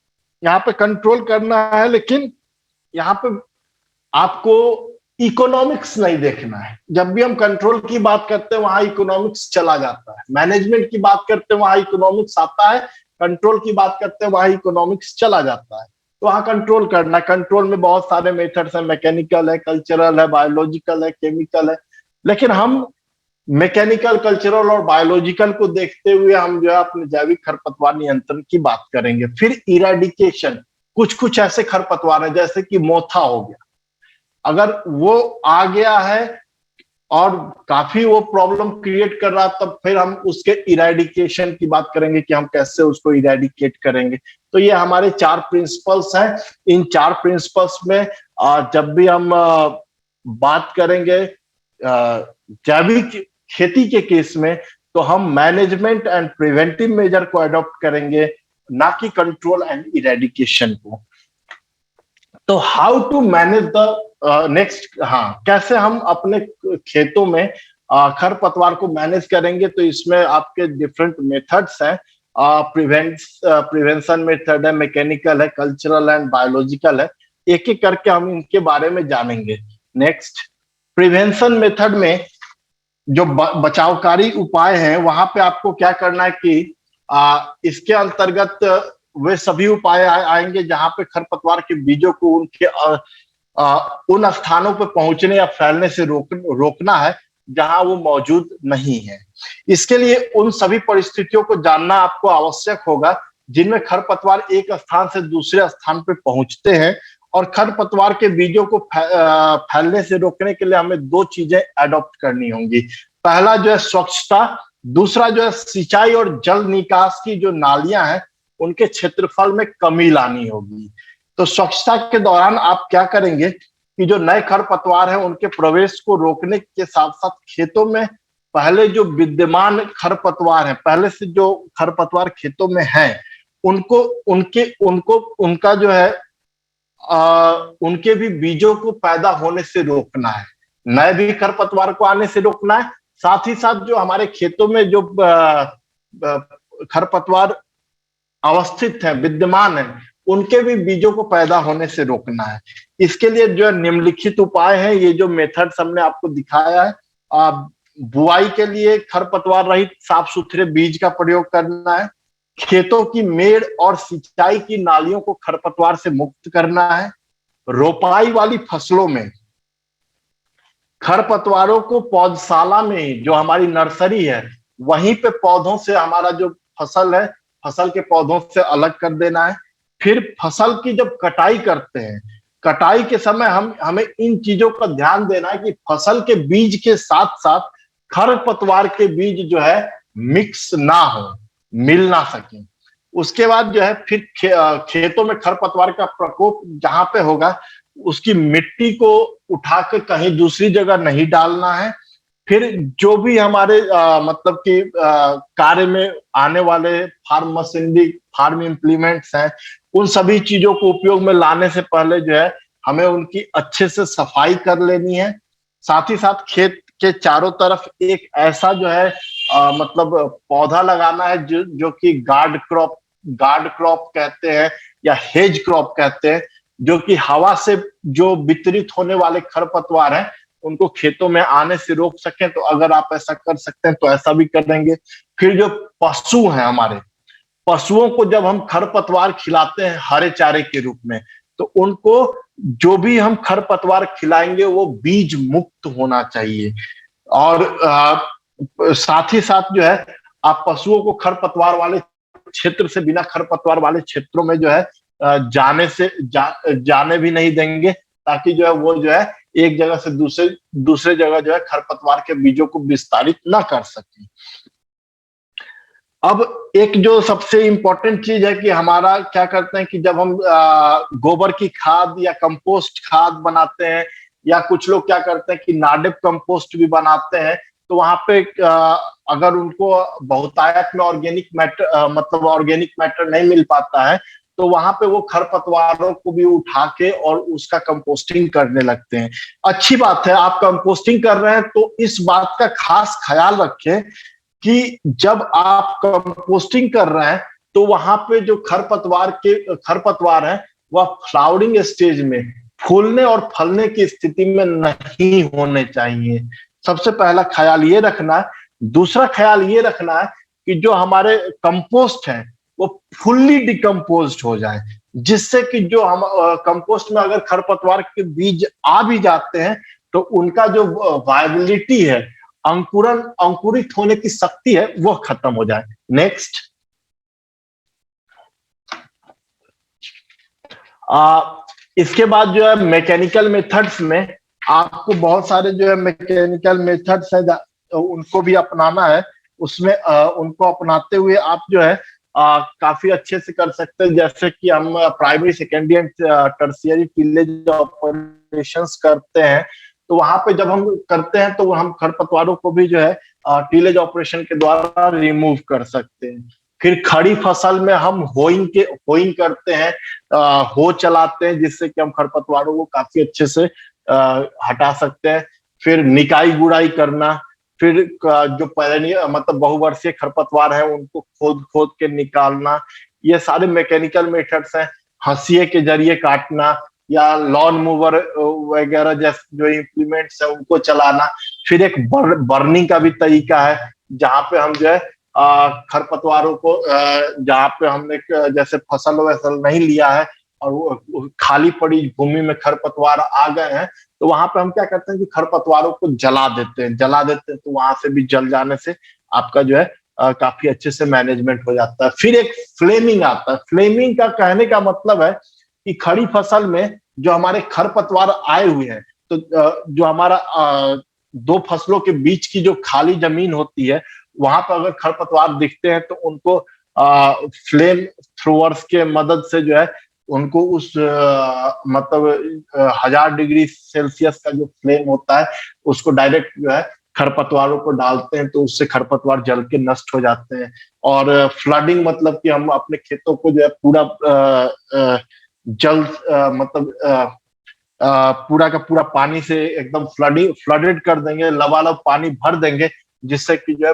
यहाँ पे कंट्रोल करना है, लेकिन यहाँ पे आपको इकोनॉमिक्स नहीं देखना है। जब भी हम कंट्रोल की बात करते हैं वहां इकोनॉमिक्स चला जाता है, मैनेजमेंट की बात करते हैं वहां इकोनॉमिक्स आता है, कंट्रोल की बात करते हैं वहां इकोनॉमिक्स चला जाता है। तो वहां कंट्रोल करना, कंट्रोल में बहुत सारे मेथड्स हैं, मैकेनिकल है, कल्चरल है, बायोलॉजिकल है, केमिकल है, लेकिन हम मैकेनिकल, कल्चरल और बायोलॉजिकल को देखते हुए हम जो है अपने जैविक खरपतवार नियंत्रण की बात करेंगे। फिर इरेडिकेशन, कुछ कुछ ऐसे खरपतवार है जैसे कि मोथा हो गया, अगर वो आ गया है और काफी वो प्रॉब्लम क्रिएट कर रहा, तब फिर हम उसके इरेडिकेशन की बात करेंगे कि हम कैसे उसको इरेडिकेट करेंगे। तो ये हमारे 4 प्रिंसिपल्स हैं। इन 4 प्रिंसिपल्स में जब भी हम बात करेंगे जैविक खेती के केस में, तो हम मैनेजमेंट एंड प्रिवेंटिव मेजर को अडॉप्ट करेंगे, ना कि कंट्रोल एंड इरेडिकेशन को। तो how to manage the next, हाँ, कैसे हम अपने खेतों में खरपतवार को मैनेज करेंगे। तो इसमें आपके डिफरेंट मेथड्स हैं, प्रिवेंशन मेथड है, मैकेनिकल है, कल्चरल एंड बायोलॉजिकल है। एक एक करके हम इनके बारे में जानेंगे। नेक्स्ट, प्रिवेंशन मेथड में जो बचावकारी उपाय हैं, वहां पे आपको क्या करना है कि इसके अंतर्गत वे सभी उपाय आएंगे जहां पे खरपतवार के बीजों को उनके उन स्थानों पर पहुंचने या फैलने से रोकना है जहां वो मौजूद नहीं है। इसके लिए उन सभी परिस्थितियों को जानना आपको आवश्यक होगा जिनमें खरपतवार एक स्थान से दूसरे स्थान पर पहुंचते हैं, और खरपतवार के बीजों को फैलने से रोकने के लिए हमें 2 चीजें अडॉप्ट करनी होंगी। पहला जो है स्वच्छता, दूसरा जो है सिंचाई और जल निकास की जो नालियां हैं उनके क्षेत्रफल में कमी लानी होगी। तो स्वच्छता के दौरान आप क्या करेंगे कि जो नए खरपतवार हैं उनके प्रवेश को रोकने के साथ साथ खेतों में पहले जो विद्यमान खरपतवार हैं, पहले से जो खरपतवार खेतों में हैं, उनका जो है उनके भी बीजों को पैदा होने से रोकना है, नए भी खरपतवार को आने से रोकना है। साथ ही साथ जो हमारे खेतों में जो खरपतवार अवस्थित है, विद्यमान है, उनके भी बीजों को पैदा होने से रोकना है। इसके लिए जो निम्नलिखित उपाय हैं, ये जो मेथड्स हमने आपको दिखाया है, बुआई के लिए खरपतवार रहित साफ सुथरे बीज का प्रयोग करना है, खेतों की मेड़ और सिंचाई की नालियों को खरपतवार से मुक्त करना है, रोपाई वाली फसलों में खरपतवारों को पौधशाला में, जो हमारी नर्सरी है, वहीं पे पौधों से हमारा जो फसल है, फसल के पौधों से अलग कर देना है। फिर फसल की जब कटाई करते हैं, कटाई के समय हमें इन चीजों का ध्यान देना है कि फसल के बीज के साथ साथ खरपतवार के बीज जो है मिक्स ना हो, मिल ना सके। उसके बाद जो है फिर खेतों में खरपतवार का प्रकोप जहां पे होगा उसकी मिट्टी को उठा के कहीं दूसरी जगह नहीं डालना है। फिर जो भी हमारे मतलब कि कार्य में आने वाले फार्म मशीनरी, फार्म इम्प्लीमेंट्स हैं, उन सभी चीजों को उपयोग में लाने से पहले जो है हमें उनकी अच्छे से सफाई कर लेनी है। साथ ही साथ खेत के चारों तरफ एक ऐसा जो है मतलब पौधा लगाना है जो कि गार्ड क्रॉप कहते हैं या हेज क्रॉप कहते हैं, जो कि हवा से जो वितरित होने वाले खरपतवार हैं उनको खेतों में आने से रोक सकें। तो अगर आप ऐसा कर सकते हैं तो ऐसा भी करेंगे। फिर जो पशु हैं हमारे, पशुओं को जब हम खरपतवार खिलाते हैं हरे चारे के रूप में, तो उनको जो भी हम खरपतवार खिलाएंगे वो बीज मुक्त होना चाहिए। और साथ ही साथ जो है आप पशुओं को खरपतवार वाले क्षेत्र से, बिना खरपतवार वाले क्षेत्रों में जो है जाने भी नहीं देंगे, ताकि जो है वो जो है एक जगह से दूसरे जगह जो है खरपतवार के बीजों को विस्तारित ना कर सके। अब एक जो सबसे इंपॉर्टेंट चीज है कि हमारा क्या करते हैं कि जब हम गोबर की खाद या कंपोस्ट खाद बनाते हैं, या कुछ लोग क्या करते हैं कि नाडेप कंपोस्ट भी बनाते हैं, तो वहां पे अगर उनको बहुतायत में ऑर्गेनिक मैटर नहीं मिल पाता है, तो वहां पे वो खरपतवारों को भी उठा के और उसका कंपोस्टिंग करने लगते हैं। अच्छी बात है, आप कंपोस्टिंग कर रहे हैं तो इस बात का खास ख्याल रखें कि जब आप कंपोस्टिंग कर रहे हैं तो वहां पे जो खरपतवार है वह फ्लावरिंग स्टेज में, फूलने और फलने की स्थिति में नहीं होने चाहिए। सबसे पहला ख्याल ये रखना है। दूसरा ख्याल ये रखना है कि जो हमारे कंपोस्ट है वो फुल्ली डिकम्पोज्ड हो जाए, जिससे कि जो हम कंपोस्ट में अगर खरपतवार के बीज आ भी जाते हैं तो उनका जो वायबिलिटी है, अंकुरित होने की शक्ति है, वो खत्म हो जाए। नेक्स्ट, इसके बाद जो है मैकेनिकल मेथड्स में आपको बहुत सारे जो है मैकेनिकल मेथड्स है उनको भी अपनाना है। उसमें उनको अपनाते हुए आप जो है काफी अच्छे से कर सकते हैं। जैसे कि हम primary, secondary and tertiary tillage operations करते हैं, तो वहां पे जब हम करते हैं तो हम खरपतवारों को भी जो है टिलेज ऑपरेशन के द्वारा रिमूव कर सकते हैं। फिर खड़ी फसल में हम होइंग करते हैं, हो चलाते हैं, जिससे कि हम खरपतवारों को काफी अच्छे से हटा सकते हैं। फिर निकाई गुड़ाई करना, फिर जो मतलब बहुवर्षीय खरपतवार है उनको खोद के निकालना, ये सारे मैकेनिकल मेथड्स हैं। हंसिए के जरिए काटना या लॉन मूवर वगैरह जैसे जो इम्प्लीमेंट्स है उनको चलाना। फिर एक बर्निंग का भी तरीका है, जहां पे हम जो है खरपतवारों को जहाँ पे हमने जैसे फसल वैसल नहीं लिया है और वो खाली पड़ी भूमि में खरपतवार आ गए हैं, तो वहां पे हम क्या करते हैं कि खरपतवारों को जला देते हैं तो वहां से भी जल जाने से आपका जो है काफी अच्छे से मैनेजमेंट हो जाता है। फिर एक फ्लेमिंग आता है। फ्लेमिंग का कहने का मतलब है कि खड़ी फसल में जो हमारे खरपतवार आए हुए हैं, तो जो हमारा दो फसलों के बीच की जो खाली जमीन होती है, वहां पर अगर खरपतवार दिखते हैं तो उनको फ्लेम थ्रोअर्स के मदद से जो है उनको उस मतलब 1000 डिग्री सेल्सियस का जो फ्लेम होता है उसको डायरेक्ट जो है खरपतवारों को डालते हैं, तो उससे खरपतवार जल के नष्ट हो जाते हैं। और फ्लडिंग मतलब कि हम अपने खेतों को जो है पूरा जल मतलब पूरा का पूरा पानी से एकदम फ्लडेड कर देंगे, लबालब पानी भर देंगे, जिससे कि जो है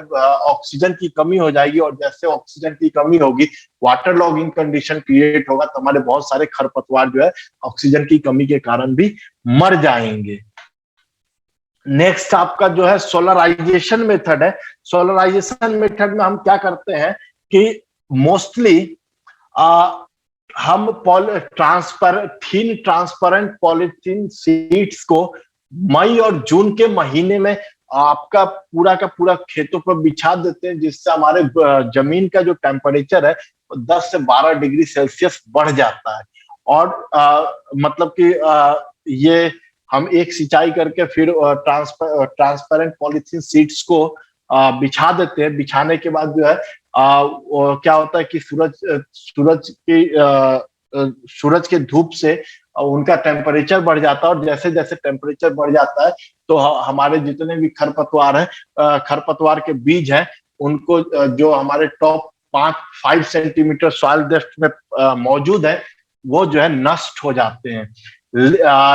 ऑक्सीजन की कमी हो जाएगी। और जैसे ऑक्सीजन की कमी होगी, वाटर लॉगिंग कंडीशन क्रिएट होगा, तो हमारे बहुत सारे खरपतवार जो है ऑक्सीजन की कमी के कारण भी मर जाएंगे। नेक्स्ट आपका जो है सोलराइजेशन मेथड है। सोलराइजेशन मेथड में हम क्या करते हैं कि मोस्टली हम थिन ट्रांसपेरेंट पॉलीथीन शीट्स को मई और जून के महीने में आपका पूरा का पूरा खेतों पर बिछा देते हैं, जिससे हमारे जमीन का जो टेम्परेचर है 10 से 12 डिग्री सेल्सियस बढ़ जाता है। और मतलब कि ये हम एक सिंचाई करके फिर ट्रांसपेरेंट पॉलीथीन शीट्स को बिछा देते हैं। बिछाने के बाद जो है क्या होता है कि सूरज के धूप से उनका टेम्परेचर बढ़ जाता है, और जैसे जैसे टेम्परेचर बढ़ जाता है तो हमारे जितने भी खरपतवार हैं, खरपतवार के बीज हैं, उनको जो हमारे टॉप 5 सेंटीमीटर सॉइल डेप्थ में मौजूद है, वो जो है नष्ट हो जाते हैं।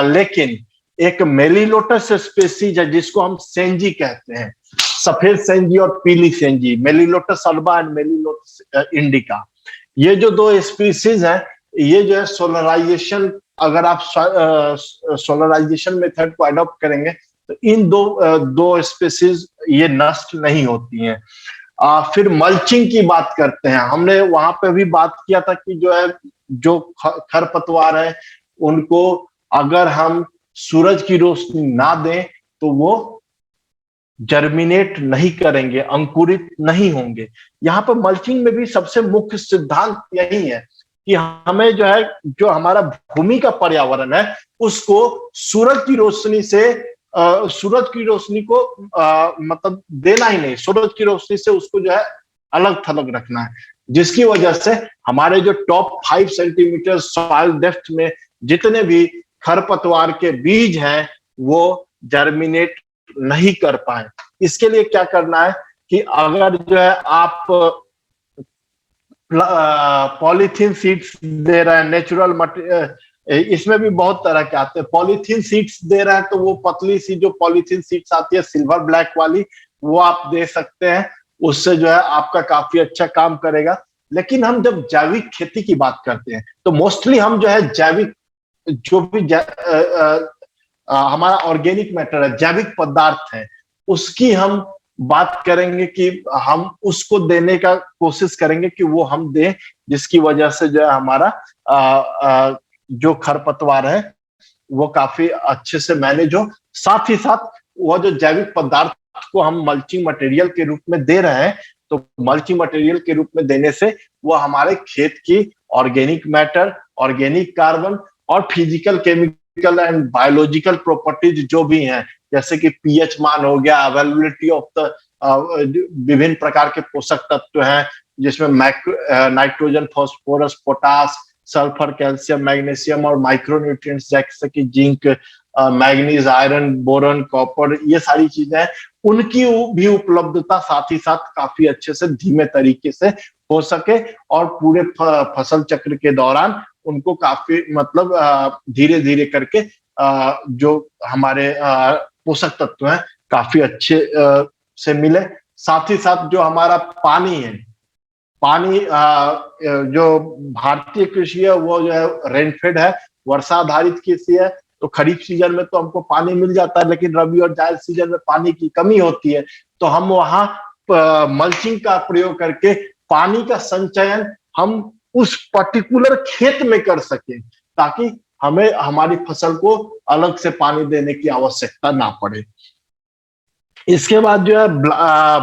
लेकिन एक मेलिलोटस स्पेसीज है जिसको हम सेंजी कहते हैं, सफेद सेंजी और पीली सेंजी, मेलिलोटस अल्बा एंड मेलिलोटस इंडिका। ये जो दो स्पीसीज हैं, ये जो है सोलराइजेशन, अगर आप सोलराइजेशन मेथड को अडॉप्ट करेंगे तो इन दो स्पीसीज ये नष्ट नहीं होती हैं। फिर मल्चिंग की बात करते हैं। हमने वहां पे भी बात किया था कि जो खरपतवार है उनको अगर हम सूरज की रोशनी ना दें तो वो जर्मिनेट नहीं करेंगे, अंकुरित नहीं होंगे। यहाँ पर मल्चिंग में भी सबसे मुख्य सिद्धांत यही है कि हमें जो है, जो हमारा भूमि का पर्यावरण है उसको सूरज की रोशनी को मतलब देना ही नहीं, सूरज की रोशनी से उसको जो है अलग थलग रखना है, जिसकी वजह से हमारे जो टॉप 5 सेंटीमीटर सॉइल डेप्थ में जितने भी खरपतवार के बीज हैं वो जर्मिनेट नहीं कर पाए। इसके लिए क्या करना है कि अगर जो है आप पॉलीथीन सीड्स दे रहे हैं, नेचुरल मटेरियल, इसमें भी बहुत तरह के आते हैं। पॉलीथीन सीड्स दे रहे हैं तो वो पतली सी जो पॉलीथीन सीड्स आती है सिल्वर ब्लैक वाली, वो आप दे सकते हैं, उससे जो है आपका काफी अच्छा काम करेगा। लेकिन हम जब जैविक खेती की बात करते हैं तो मोस्टली हम जो है जैविक, जो भी हमारा ऑर्गेनिक मैटर है, जैविक पदार्थ है, उसकी हम बात करेंगे कि हम उसको देने का कोशिश करेंगे कि वो हम दें, जिसकी वजह से जो है हमारा जो खरपतवार है वो काफी अच्छे से मैनेज हो। साथ ही साथ वो जो जैविक पदार्थ को हम मल्चिंग मटेरियल के रूप में दे रहे हैं, तो मल्चिंग मटेरियल के रूप में देने से वो हमारे खेत की ऑर्गेनिक मैटर, ऑर्गेनिक कार्बन और physical, chemical and biological properties जो भी हैं, जैसे कि पीएच मान हो गया, अवेलेबिलिटी ऑफ द विभिन्न प्रकार के पोषक तत्व हैं जिसमें nitrogen, phosphorus, potash, sulphur, calcium, magnesium और माइक्रोन्यूट्रिएंट्स जैसे कि zinc, manganese, iron, boron, copper, ये सारी चीजें हैं, उनकी भी उपलब्धता साथ ही साथ काफी अच्छे से धीमे तरीके से हो सके और पूरे फसल चक्र के दौरान उनको काफी मतलब धीरे धीरे करके जो हमारे पोषक तत्व हैं काफी अच्छे से मिले। साथ ही साथ जो हमारा पानी है, पानी जो भारतीय कृषि है वो जो है रेनफेड है, वर्षा आधारित कृषि है, तो खरीफ सीजन में तो हमको पानी मिल जाता है, लेकिन रबी और जायद सीजन में पानी की कमी होती है, तो हम वहां मल्चिंग का प्रयोग करके पानी का संचयन हम उस पर्टिकुलर खेत में कर सके, ताकि हमें हमारी फसल को अलग से पानी देने की आवश्यकता ना पड़े। इसके बाद जो है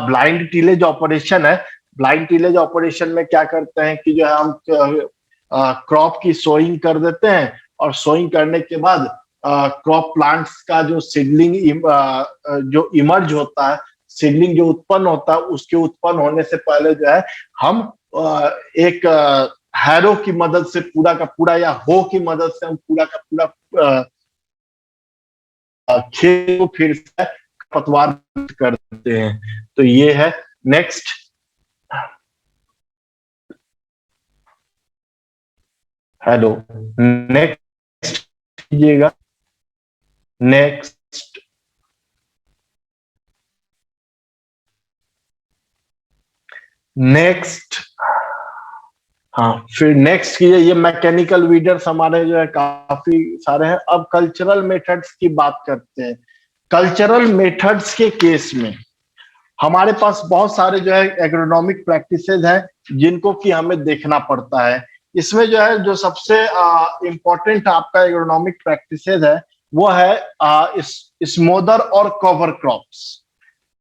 ब्लाइंड टीलेज ऑपरेशन है। ब्लाइंड टीलेज ऑपरेशन में क्या करते हैं कि जो है हम क्रॉप की सोइंग कर देते हैं, और सोइंग करने के बाद क्रॉप प्लांट्स का जो सीडलिंग जो इमर्ज होता है, सीडलिंग जो उत्पन्न होता है, उसके उत्पन्न होने से पहले जो है हम एक हैरो की मदद से पूरा का पूरा, या हो की मदद से हम पूरा का पूरा खेत को फिर से पतवार कर देते हैं। तो ये है। नेक्स्ट, हेलो, नेक्स्ट कीजिएगा। नेक्स्ट, नेक्स्ट, हाँ फिर नेक्स्ट कीजिए। ये मैकेनिकल वीडर्स हमारे जो है काफी सारे हैं। अब कल्चरल मेथड्स की बात करते हैं। कल्चरल मेथड्स के केस में हमारे पास बहुत सारे जो है एग्रोनॉमिक प्रैक्टिसेस हैं जिनको कि हमें देखना पड़ता है। इसमें जो है जो सबसे इम्पोर्टेंट आपका एग्रोनॉमिक प्रैक्टिसेस है वो है स्मोदर और कवर क्रॉप्स।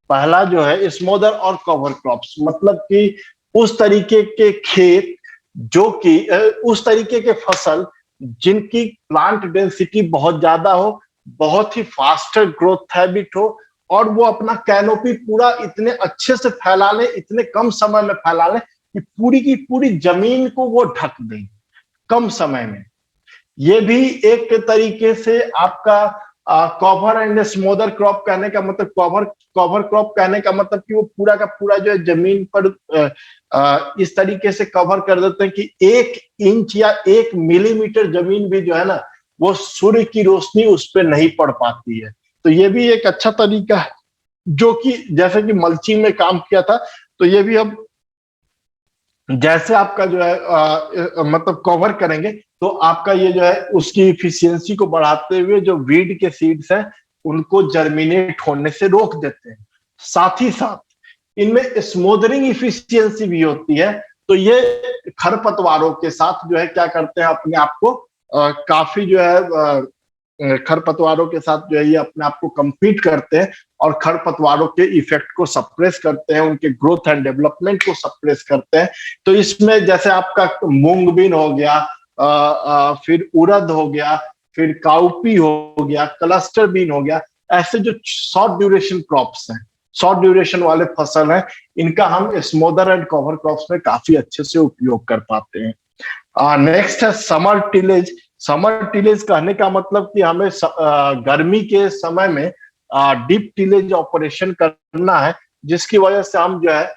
पहला जो है स्मोदर और कवर क्रॉप्स, मतलब कि उस तरीके के खेत जो कि उस तरीके के फसल जिनकी प्लांट डेंसिटी बहुत ज्यादा हो, बहुत ही फास्टर ग्रोथ हैबिट हो, और वो अपना कैनोपी पूरा इतने अच्छे से फैला ले, इतने कम समय में फैला ले कि पूरी की पूरी जमीन को वो ढक दें कम समय में। ये भी एक तरीके से आपका कवर एंड स्मोदर क्रॉप कहने का मतलब, कवर क्रॉप कहने का मतलब कि वो पूरा का पूरा जो है जमीन पर इस तरीके से कवर कर देते हैं कि 1 इंच या 1 मिलीमीटर जमीन भी जो है ना वो सूर्य की रोशनी उस पर नहीं पड़ पाती है। तो ये भी एक अच्छा तरीका है जो कि जैसे कि मल्चिंग में काम किया था, तो ये भी अब जैसे आपका जो है मतलब कवर करेंगे तो आपका ये जो है उसकी इफिशियंसी को बढ़ाते हुए जो वीड के सीड्स हैं उनको जर्मिनेट होने से रोक देते हैं। साथ ही साथ इनमें स्मोदरिंग इफिशियंसी भी होती है। तो ये खरपतवारों के साथ जो है क्या करते हैं, अपने आप को काफी जो है खरपतवारों के साथ जो है ये अपने आप को compete करते हैं और खरपतवारों के इफेक्ट को सप्रेस करते हैं, उनके ग्रोथ एंड डेवलपमेंट को सप्रेस करते हैं। तो इसमें जैसे आपका मूंग बीन हो गया, फिर उड़द हो गया, फिर काउपी हो गया, क्लस्टर बीन हो गया, ऐसे जो शॉर्ट ड्यूरेशन क्रॉप्स हैं, शॉर्ट ड्यूरेशन वाले फसल हैं, इनका हम स्मोदर एंड कवर क्रॉप्स में काफी अच्छे से उपयोग कर पाते हैं। नेक्स्ट है समर टिलेज। समर टिलेज कहने का मतलब कि हमें गर्मी के समय में डीप टिलेज ऑपरेशन करना है, जिसकी वजह से हम जो है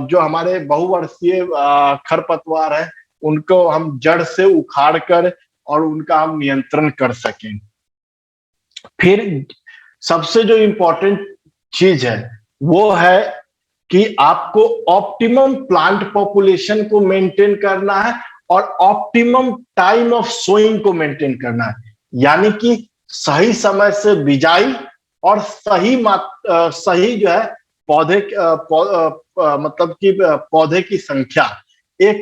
जो हमारे बहुवर्षीय खरपतवार है उनको हम जड़ से उखाड़ कर और उनका हम नियंत्रण कर सकें। फिर सबसे जो इम्पोर्टेंट चीज है वो है कि आपको ऑप्टिमम प्लांट पॉपुलेशन को मेंटेन करना है और ऑप्टिमम टाइम ऑफ सोइंग को मेंटेन करना है, यानी कि सही समय से बिजाई और सही जो है पौधे मतलब कि पौधे की संख्या। एक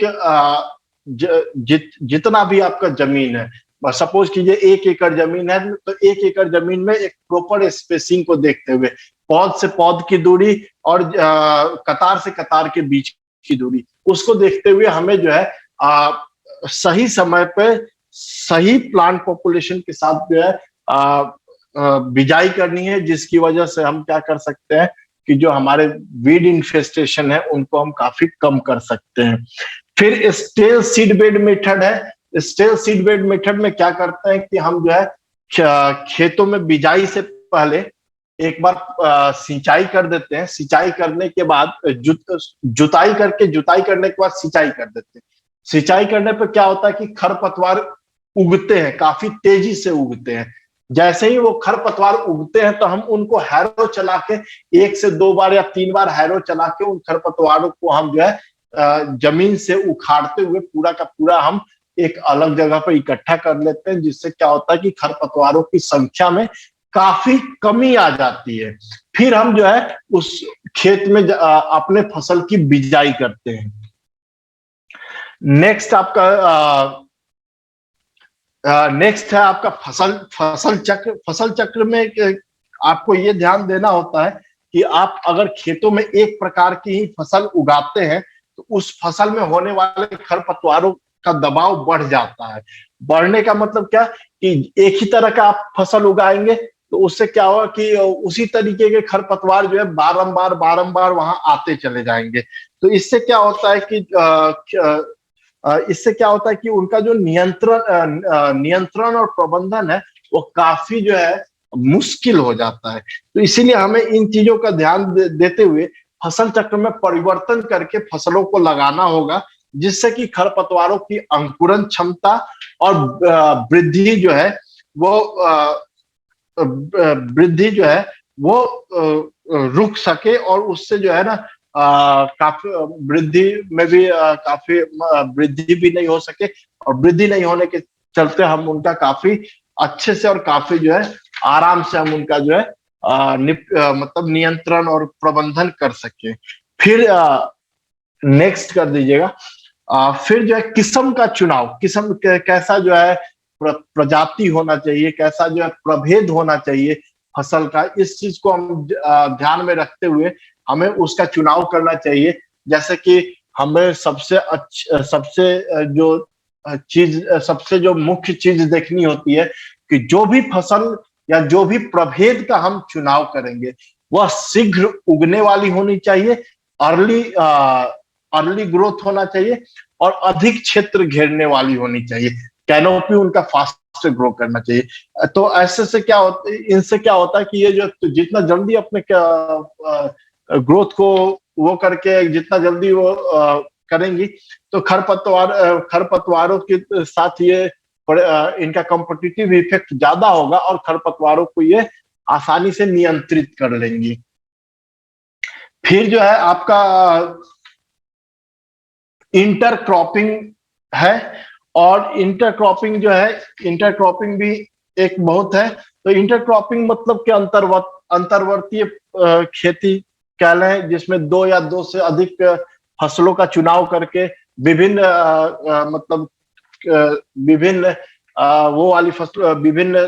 जितना भी आपका जमीन है, सपोज कीजिए 1 एकड़ जमीन है तो 1 एकड़ जमीन में एक प्रॉपर स्पेसिंग को देखते हुए पौध से पौध की दूरी और कतार से कतार के बीच की दूरी, उसको देखते हुए हमें जो है सही समय पे सही प्लांट पॉपुलेशन के साथ जो है बिजाई करनी है, जिसकी वजह से हम क्या कर सकते हैं कि जो हमारे वीड इन्फेस्टेशन है उनको हम काफी कम कर सकते हैं। फिर स्टेल सीड बेड मेथड है। स्टेल सीड बेड मेथड में क्या करते हैं कि हम जो है खेतों में बिजाई से पहले एक बार सिंचाई कर देते हैं, सिंचाई करने के बाद जुताई करने के बाद सिंचाई कर देते हैं। सिंचाई करने पर क्या होता है कि खरपतवार उगते हैं, काफी तेजी से उगते हैं। जैसे ही वो खरपतवार उगते हैं तो हम उनको हैरो चला के 1 से 2 बार या 3 बार हैरो चला के उन खरपतवारों को हम जो है जमीन से उखाड़ते हुए पूरा का पूरा हम एक अलग जगह पर इकट्ठा कर लेते हैं, जिससे क्या होता है कि खरपतवारों की संख्या में काफी कमी आ जाती है। फिर हम जो है उस खेत में अपने फसल की बिजाई करते हैं। नेक्स्ट है आपका फसल चक्र। फसल चक्र में आपको ये ध्यान देना होता है कि आप अगर खेतों में एक प्रकार की ही फसल उगाते हैं तो उस फसल में होने वाले खरपतवारों का दबाव बढ़ जाता है। बढ़ने का मतलब क्या कि एक ही तरह का आप फसल उगाएंगे तो उससे क्या होगा कि उसी तरीके के खरपतवार जो है बारंबार वहां आते चले जाएंगे। तो इससे क्या होता है कि उनका जो नियंत्रण और प्रबंधन है वो काफी जो है मुश्किल हो जाता है। तो इसीलिए हमें इन चीजों का ध्यान देते हुए फसल चक्र में परिवर्तन करके फसलों को लगाना होगा, जिससे कि खरपतवारों की अंकुरण क्षमता और वृद्धि जो है वो रुक सके और उससे जो है ना काफी वृद्धि में भी काफी वृद्धि भी नहीं हो सके, और वृद्धि नहीं होने के चलते हम उनका काफी अच्छे से और काफी जो है आराम से हम उनका जो है मतलब नियंत्रण और प्रबंधन कर सके। फिर नेक्स्ट कर दीजिएगा। फिर जो है किस्म का चुनाव, किस्म कैसा जो है प्रजाति होना चाहिए, कैसा जो है प्रभेद होना चाहिए फसल का, इस चीज को हम ध्यान में रखते हुए हमें उसका चुनाव करना चाहिए। जैसे कि हमें सबसे जो मुख्य चीज देखनी होती है कि जो भी फसल या जो भी प्रभेद का हम चुनाव करेंगे वह शीघ्र उगने वाली होनी चाहिए, अर्ली अर्ली ग्रोथ होना चाहिए और अधिक क्षेत्र घेरने वाली होनी चाहिए, कैनोपी उनका फास्ट ग्रो करना चाहिए। तो ऐसे से क्या होता है, इनसे क्या होता है कि ये जो जितना जल्दी अपने ग्रोथ को वो करके जितना जल्दी वो करेंगी, तो खरपतवारों के साथ ये इनका कॉम्पिटिटिव इफेक्ट ज्यादा होगा और खरपतवारों को ये आसानी से नियंत्रित कर लेंगी। फिर जो है आपका इंटरक्रॉपिंग है, और इंटरक्रॉपिंग जो है, इंटरक्रॉपिंग भी एक बहुत है। तो इंटरक्रॉपिंग मतलब कि अंतर्वर्तीय खेती कह लें, जिसमें दो या दो से अधिक फसलों का चुनाव करके विभिन्न मतलब विभिन्न वो वाली फसल, विभिन्न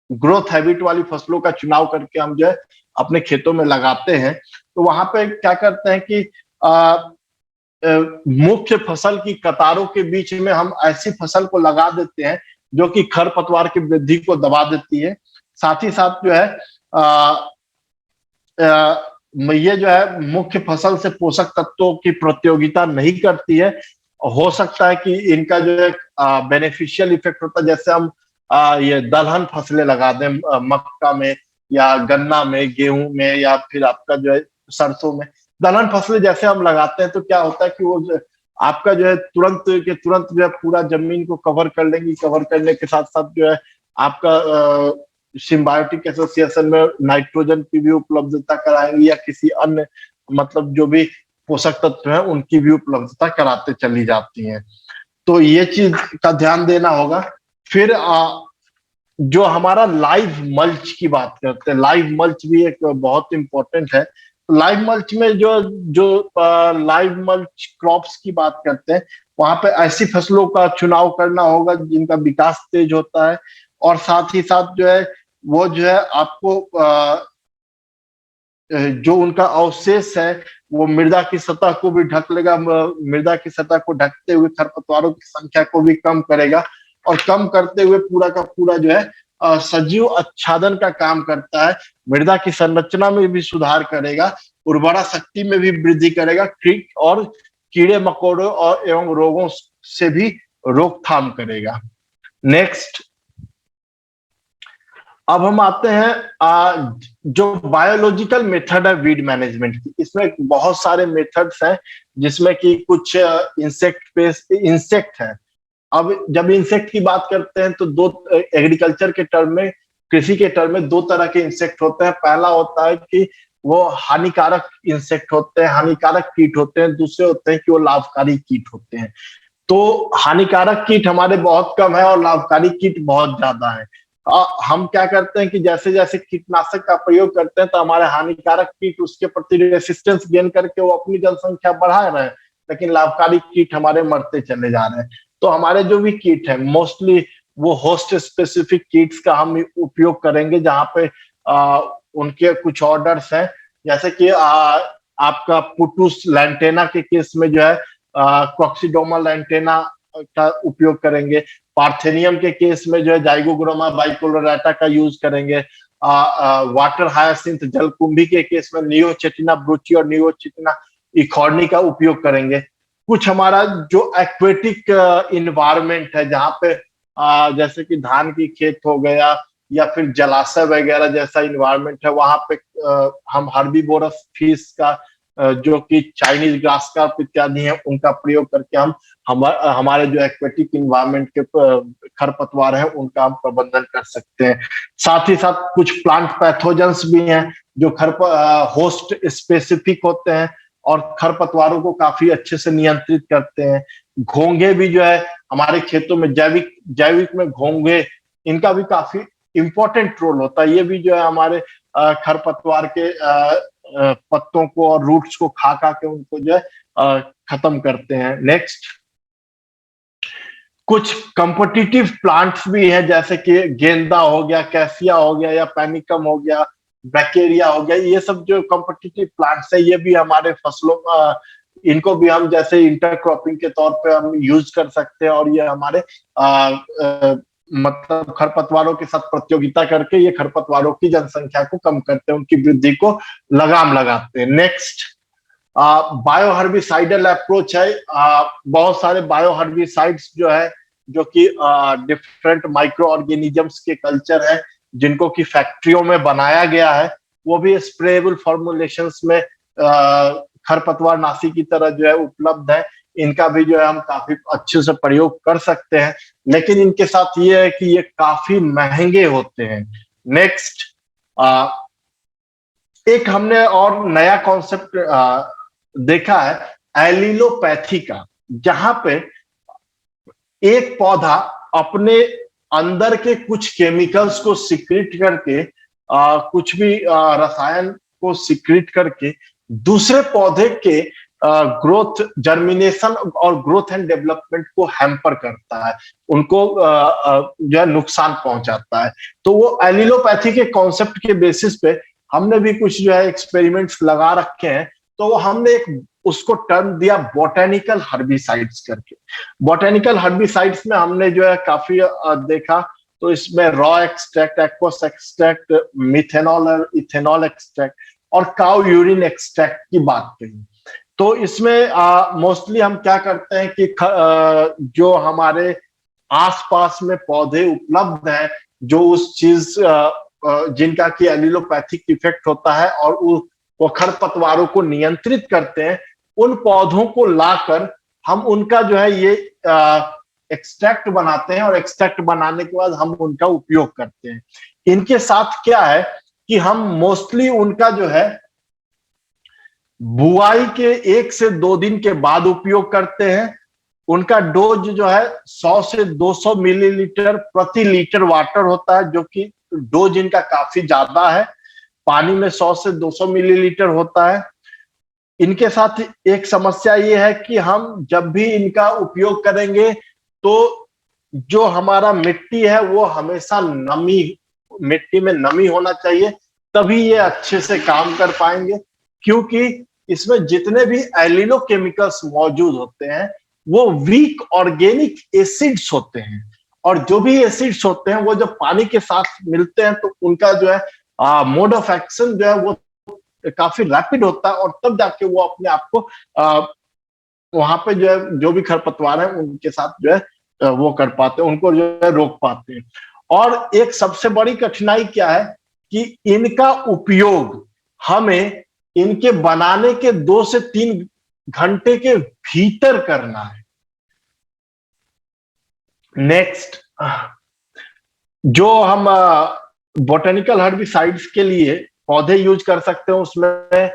ग्रोथ हैबिट वाली फसलों का चुनाव करके हम जो है अपने खेतों में लगाते हैं। तो वहां पे क्या करते हैं कि मुख्य फसल की कतारों के बीच में हम ऐसी फसल को लगा देते हैं जो कि खरपतवार की वृद्धि को दबा देती है। साथ ही साथ जो है ये जो है मुख्य फसल से पोषक तत्वों की प्रतियोगिता नहीं करती है। हो सकता है कि इनका जो है बेनिफिशियल इफेक्ट होता है, जैसे हम ये दलहन फसलें लगा दें मक्का में या गन्ना में, गेहूं में, या फिर आपका जो है सरसों में। दलहन फसलें जैसे हम लगाते हैं तो क्या होता है कि वो आपका जो है तुरंत के तुरंत जो है पूरा जमीन को कवर कर लेंगी। कवर करने के साथ साथ जो है आपका सिम्बायोटिक एसोसिएशन में नाइट्रोजन की भी उपलब्धता कराएंगी, या किसी अन्य मतलब जो भी पोषक तत्व है उनकी भी उपलब्धता कराते चली जाती हैं। तो ये चीज का ध्यान देना होगा। फिर जो हमारा लाइव मल्च की बात करते हैं, लाइव मल्च भी एक बहुत इंपॉर्टेंट है। लाइव मल्च में जो लाइव मल्च क्रॉप्स की बात करते हैं, वहां पे ऐसी फसलों का चुनाव करना होगा जिनका विकास तेज होता है, और साथ ही साथ जो है वो जो है आपको जो उनका अवशेष है वो मृदा की सतह को भी ढक लेगा। मृदा की सतह को ढकते हुए खरपतवारों की संख्या को भी कम करेगा, और कम करते हुए पूरा का पूरा जो है सजीव आच्छादन का काम करता है। मृदा की संरचना में भी सुधार करेगा, उर्वरा शक्ति में भी वृद्धि करेगा, और कीड़े मकोड़ों और एवं रोगों से भी रोकथाम करेगा। नेक्स्ट, अब हम आते हैं जो बायोलॉजिकल मेथड है वीड मैनेजमेंट की। इसमें बहुत सारे मेथड्स हैं, जिसमें कि कुछ इंसेक्ट है। अब जब इंसेक्ट की बात करते हैं तो दो एग्रीकल्चर के टर्म में, कृषि के टर्म में दो तरह के इंसेक्ट होते हैं। पहला होता है कि वो हानिकारक इंसेक्ट होते हैं, हानिकारक कीट होते हैं। दूसरे होते हैं कि वो लाभकारी कीट होते हैं। तो हानिकारक कीट हमारे बहुत कम है और लाभकारी कीट बहुत ज्यादा है। हम क्या करते हैं कि जैसे जैसे कीटनाशक का प्रयोग करते हैं तो हमारे हानिकारक कीट उसके प्रति रेसिस्टेंस गेन करके वो अपनी जनसंख्या बढ़ा रहे हैं, लेकिन लाभकारी कीट हमारे मरते चले जा रहे हैं। तो हमारे जो भी कीट है मोस्टली वो होस्ट स्पेसिफिक कीट्स का हम उपयोग करेंगे, जहां पे उनके कुछ ऑर्डर्स हैं। जैसे कि आपका पुटुस लैंटेना के केस में जो है कॉक्सीडोमा लैंटेना का उपयोग करेंगे। पार्थेनियम के केस में जो है जाइगोग्रामा बाइकोलोरेटा का यूज करेंगे। वाटर हायासिंथ जलकुंभी के केस में नियोचेटिना ब्रुची और नियोचेटिना इखॉर्नी का उपयोग करेंगे। कुछ हमारा जो एक्वेटिक इन्वायरमेंट है, जहाँ पे जैसे कि धान की खेत हो गया या फिर जलाशय वगैरह जैसा इन्वायरमेंट है, वहां पे हम हर्बीवोरस फिश का जो कि चाइनीज ग्रास कार्प इत्यादि हैं उनका प्रयोग करके हम हमारे जो एक्वेटिक इन्वायरमेंट के खरपतवार हैं उनका हम प्रबंधन कर सकते हैं। साथ ही साथ कुछ प्लांट पैथोजेंस भी हैं जो होस्ट स्पेसिफिक होते हैं और खरपतवारों को काफी अच्छे से नियंत्रित करते हैं। घोंघे भी जो है हमारे खेतों में जैविक में घोंघे, इनका भी काफी इंपॉर्टेंट रोल होता है। ये भी जो है हमारे खरपतवार के पत्तों को और रूट्स को खा के उनको जो है खत्म करते हैं। नेक्स्ट, कुछ कॉम्पिटिटिव प्लांट्स भी हैं, जैसे कि गेंदा हो गया, कैसिया हो गया, या पैनिकम हो गया, बैक्टीरिया हो गया। ये सब जो कॉम्पिटिटिव प्लांट्स है ये भी हमारे फसलों इनको भी हम जैसे इंटरक्रॉपिंग के तौर पे हम यूज कर सकते हैं, और ये हमारे मतलब खरपतवारों के साथ प्रतियोगिता करके ये खरपतवारों की जनसंख्या को कम करते हैं, उनकी वृद्धि को लगाम लगाते हैं। नेक्स्ट, बायो हर्बिसाइडल अप्रोच है। बहुत सारे बायो हर्बिसाइड्स जो है, जो कि डिफरेंट माइक्रो ऑर्गेनिजम्स के कल्चर है, जिनको कि फैक्ट्रियों में बनाया गया है, वो भी स्प्रेएबल फॉर्मुलेशंस में खरपतवार नाशी की तरह जो है उपलब्ध है। इनका भी जो है हम काफी अच्छे से प्रयोग कर सकते हैं, लेकिन इनके साथ ये है कि ये काफी महंगे होते हैं। नेक्स्ट, एक हमने और नया कॉन्सेप्ट देखा है एलिलोपैथी का, जहां पे एक पौधा अपने अंदर के कुछ केमिकल्स को सीक्रेट करके, कुछ भी रसायन को सीक्रेट करके दूसरे पौधे के ग्रोथ, जर्मिनेशन और ग्रोथ एंड डेवलपमेंट को हैम्पर करता है, उनको जो है नुकसान पहुंचाता है। तो वो एलिलोपैथी के कॉन्सेप्ट के बेसिस पे हमने भी कुछ जो है एक्सपेरिमेंट्स लगा रखे हैं। तो हमने एक उसको टर्म दिया बोटेनिकल हर्बिसाइड्स करके। बोटेनिकल हर्बिसाइड्स में हमने जो है काफी देखा, तो इसमें raw extract, aqueous extract, methanol और इथेनॉल एक्सट्रैक्ट और काउ यूरिन एक्सट्रैक्ट की बात कही। तो इसमें मोस्टली हम क्या करते हैं कि जो हमारे आसपास में पौधे उपलब्ध हैं, जो उस चीज जिनका कि एलिलोपैथिक इफेक्ट होता है और वो खरपतवारों को नियंत्रित करते हैं, उन पौधों को लाकर हम उनका जो है ये एक्सट्रैक्ट बनाते हैं, और एक्सट्रैक्ट बनाने के बाद हम उनका उपयोग करते हैं। इनके साथ क्या है कि हम मोस्टली उनका जो है बुआई के 1 से 2 दिन के बाद उपयोग करते हैं। उनका डोज जो है 100 से 200 मिलीलीटर प्रति लीटर वाटर होता है, जो कि डोज इनका काफी ज्यादा है। पानी में 100 से 200 मिलीलीटर होता है। इनके साथ एक समस्या ये है कि हम जब भी इनका उपयोग करेंगे तो जो हमारा मिट्टी है वो हमेशा मिट्टी में नमी होना चाहिए, तभी ये अच्छे से काम कर पाएंगे। क्योंकि इसमें जितने भी एलिनो केमिकल्स मौजूद होते हैं वो वीक ऑर्गेनिक एसिड्स होते हैं, और जो भी एसिड्स होते हैं वो जब पानी के साथ मिलते हैं तो उनका जो है मोड ऑफ एक्शन जो है वो काफी रैपिड होता है, और तब जाके वो अपने आप को वहां पे जो है जो भी खरपतवार है उनके साथ जो है वो कर पाते हैं, उनको जो है रोक पाते हैं। और एक सबसे बड़ी कठिनाई क्या है कि इनका उपयोग हमें इनके बनाने के 2 से 3 घंटे के भीतर करना है। नेक्स्ट, जो हम बोटेनिकल हर्बिसाइड्स के लिए पौधे यूज कर सकते हैं उसमें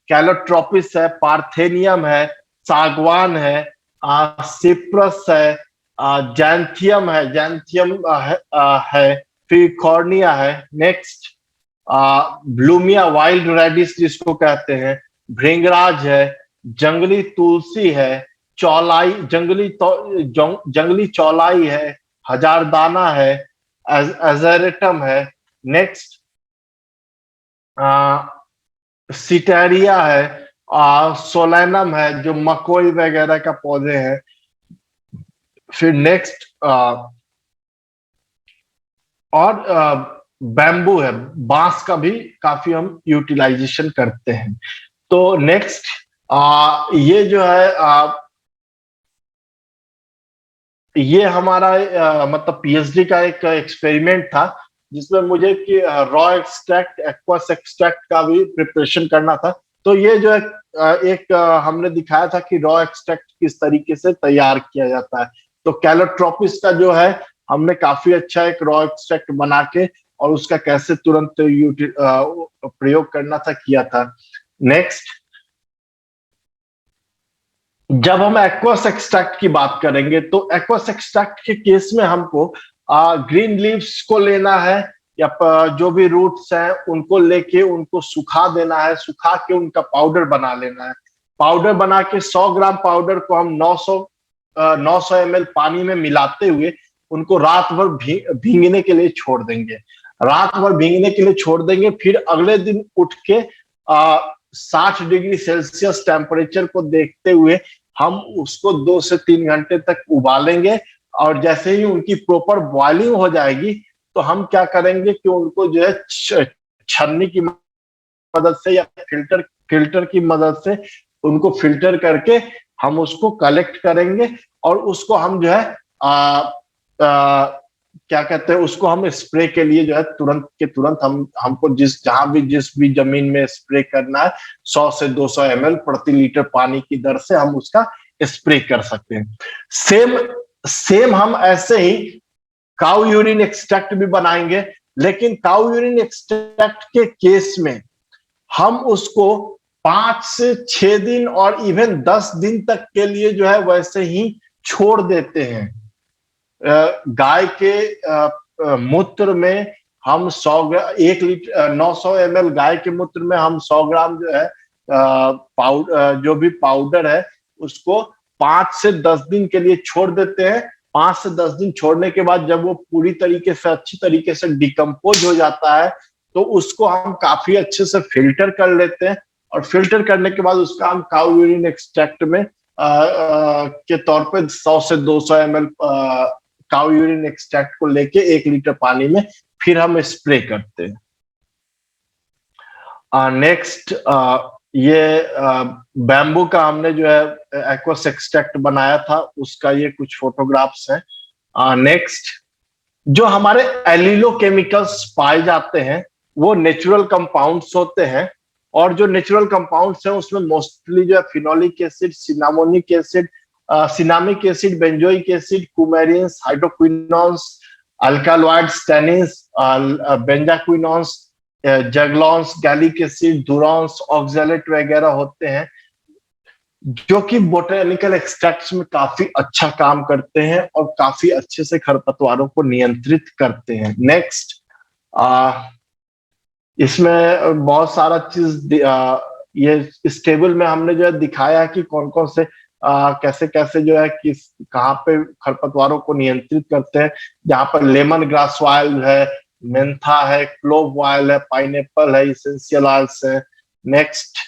कैलोट्रोपिस है, पार्थेनियम है, सागवान है, सिप्रस है, जैंथियम है, फिकॉर्निया है। नेक्स्ट, ब्लूमिया वाइल्ड रेडिस जिसको कहते हैं, भृंगराज है, जंगली तुलसी है, चौलाई, जंगली चौलाई है, हजारदाना है, एजेरेटम है। नेक्स्ट, सिटेरिया है, सोलेनम है, जो मकोई वगैरह का पौधे हैं। फिर नेक्स्ट और बैम्बू है, बांस का भी काफी हम यूटिलाइजेशन करते हैं। तो नेक्स्ट, ये जो है ये हमारा मतलब पीएचडी का एक एक्सपेरिमेंट था, जिसमें मुझे कि रॉ एक्सट्रैक्ट, एक्वस एक्सट्रैक्ट का भी प्रिपरेशन करना था। तो ये जो है एक हमने दिखाया था कि रॉ एक्सट्रैक्ट किस तरीके से तैयार किया जाता है। तो कैलोट्रोपिस का जो है हमने काफी अच्छा एक रॉ एक्सट्रैक्ट बना के और उसका कैसे तुरंत प्रयोग करना था किया था। नेक्स्ट, जब हम एक्वस एक्सट्रैक्ट की बात करेंगे तो एक्वस एक्सट्रैक्ट के केस में हमको ग्रीन लीव्स को लेना है, या जो भी रूट्स हैं उनको लेके उनको सुखा देना है, सुखा के उनका पाउडर बना लेना है। पाउडर बना के 100 ग्राम पाउडर को हम 900 ml पानी में मिलाते हुए उनको रात भर भींगने के लिए छोड़ देंगे। रात भर भींगने के लिए छोड़ देंगे, फिर अगले दिन उठ के 60 डिग्री सेल्सियस टेम्परेचर को देखते हुए हम उसको 2 से 3 घंटे तक उबालेंगे। और जैसे ही उनकी प्रॉपर बॉइलिंग हो जाएगी तो हम क्या करेंगे कि उनको जो है छन्नी की मदद से या फिल्टर की मदद से उनको फिल्टर करके हम उसको कलेक्ट करेंगे और उसको हम जो है क्या कहते हैं, उसको हम स्प्रे के लिए जो है तुरंत के तुरंत हमको जिस भी जमीन में स्प्रे करना है 100 से 200 ml प्रति लीटर पानी की दर से हम उसका स्प्रे कर सकते हैं। सेम हम ऐसे ही काऊ यूरिन एक्सट्रैक्ट भी बनाएंगे, लेकिन काऊ यूरिन एक्सट्रैक्ट के केस में हम उसको 5 से 6 दिन और इवन 10 दिन तक के लिए जो है वैसे ही छोड़ देते हैं। गाय के मूत्र में हम 1 लीटर 900 ml गाय के मूत्र में हम 100 ग्राम जो है जो भी पाउडर है उसको 5 से 10 दिन के लिए छोड़ देते हैं। 5 से 10 दिन छोड़ने के बाद जब वो पूरी तरीके से अच्छी तरीके से डिकम्पोज हो जाता है तो उसको हम काफी अच्छे से फिल्टर कर लेते हैं और फिल्टर करने के बाद उसका हम काऊ यूरिन एक्सट्रैक्ट में के तौर पे 100 से 200 ml काऊ यूरिन एक्सट्रैक्ट को लेके 1 लीटर पानी में फिर हम स्प्रे करते हैं। नेक्स्ट ये बैम्बू का हमने जो है एक्वस एक्सट्रैक्ट बनाया था, उसका ये कुछ फोटोग्राफ्स हैं। नेक्स्ट जो हमारे एलिलो केमिकल्स पाए जाते हैं वो नेचुरल कंपाउंड्स होते हैं और जो नेचुरल कंपाउंड्स हैं उसमें मोस्टली जो है phenolic acid, cinnamonic acid, cinnamic acid, benzoic acid, coumarins, hydroquinones, alkaloids, tannins, benzoquinones, juglones, gallic acid, धुरॉन्स, ऑक्सैलेट वगैरह होते हैं जो कि बोटेनिकल एक्सट्रैक्ट्स में काफी अच्छा काम करते हैं और काफी अच्छे से खरपतवारों को नियंत्रित करते हैं। नेक्स्ट इसमें बहुत सारा चीज ये इस टेबल में हमने जो है दिखाया कि कौन कौन से कैसे कैसे जो है किस कहाँ पे खरपतवारों को नियंत्रित करते हैं। जहाँ पर लेमन ग्रास ऑयल है, मेंथा है, क्लोव ऑयल है, पाइनएप्पल है, इसेंशियल ऑयल्स है। नेक्स्ट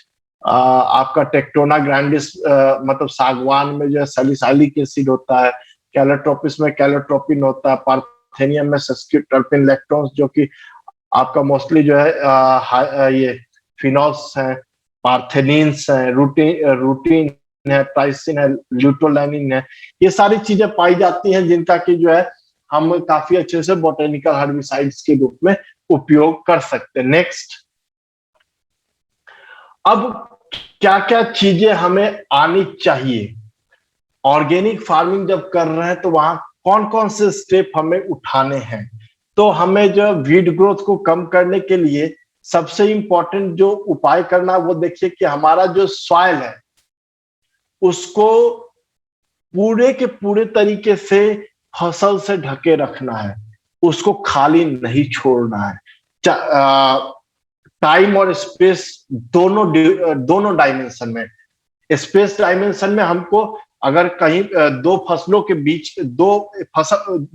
आपका टेक्टोना ग्रैंडिस मतलब सागवान में जो है सैलिसाइलिक एसिड होता है, कैलोट्रोपिस में कैलोट्रोपिन होता है, पार्थेनियम में सेस्क्यूटर्पिन लैक्टोन्स जो कि आपका मोस्टली जो है ये फिनॉल्स है, पार्थेनिन्स है, रूटीन है, प्राइसिन है, ल्यूटोलानिन है। ये सारी चीजें पाई जाती हैं जिनका कि जो है हम काफी अच्छे से बोटेनिकल हर्बिसाइड्स के रूप में उपयोग कर सकते हैं। नेक्स्ट अब क्या क्या चीजें हमें आनी चाहिए ऑर्गेनिक फार्मिंग जब कर रहे हैं तो वहां कौन कौन से स्टेप हमें उठाने हैं। तो हमें जो वीड ग्रोथ को कम करने के लिए सबसे इंपॉर्टेंट जो उपाय करना वो देखिए कि हमारा जो सॉइल है उसको पूरे के पूरे तरीके से फसल से ढके रखना है, उसको खाली नहीं छोड़ना है। टाइम और स्पेस दोनों डायमेंशन में, स्पेस डायमेंशन में हमको अगर कहीं दो फसलों के बीच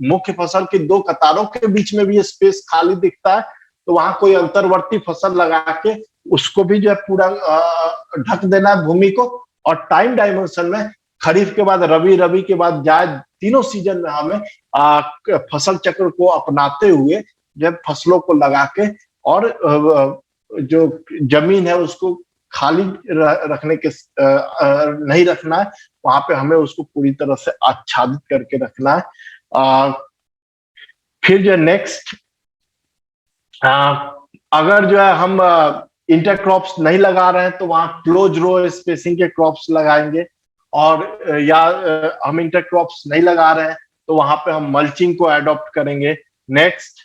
मुख्य फसल की 2 कतारों के बीच में भी स्पेस खाली दिखता है तो वहां कोई अंतर्वर्ती फसल लगा के उसको भी जो है पूरा ढक देना है भूमि को। और टाइम डायमेंशन में खरीफ के बाद रबी, रबी के बाद जायद, तीनों सीजन में हमें फसल चक्र को अपनाते हुए जब फसलों को लगा के और जो जमीन है उसको खाली रखने के नहीं रखना है, वहां पे हमें उसको पूरी तरह से आच्छादित करके रखना है। फिर जो नेक्स्ट अगर जो है हम इंटरक्रॉप्स नहीं लगा रहे हैं तो वहां क्लोज रो स्पेसिंग के क्रॉप्स लगाएंगे, और या हम इंटरक्रॉप्स नहीं लगा रहे हैं तो वहां पे हम मल्चिंग को अडॉप्ट करेंगे। नेक्स्ट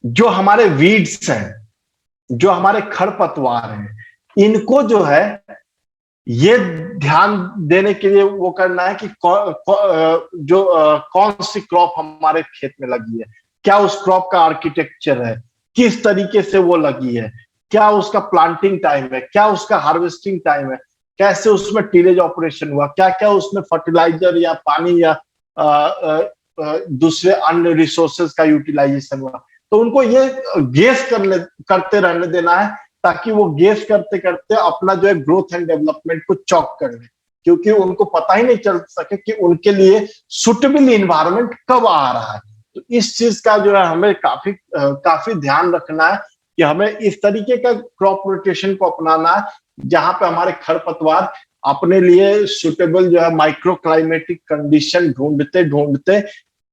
जो हमारे वीड्स हैं, जो हमारे खरपतवार हैं, इनको जो है ये ध्यान देने के लिए वो करना है कि कौन सी क्रॉप हमारे खेत में लगी है, क्या उस क्रॉप का आर्किटेक्चर है, किस तरीके से वो लगी है, क्या उसका प्लांटिंग टाइम है, क्या उसका हार्वेस्टिंग टाइम है, कैसे उसमें टीलेज ऑपरेशन हुआ, क्या क्या उसमें फर्टिलाइजर या पानी या दूसरे अन्य रिसोर्सेज का यूटिलाइजेशन हुआ। तो उनको ये गेस करते रहने देना है ताकि वो गेस करते करते अपना जो है ग्रोथ एंड डेवलपमेंट को चॉक कर ले, क्योंकि उनको पता ही नहीं चल सके कि उनके लिए सुटेबल इन्वायरमेंट कब आ रहा है। तो इस चीज का जो है हमें काफी ध्यान रखना है कि हमें इस तरीके का क्रॉप रोटेशन को अपनाना है जहां पे हमारे खरपतवार अपने लिए सुटेबल जो है माइक्रो क्लाइमेटिक कंडीशन ढूंढते ढूंढते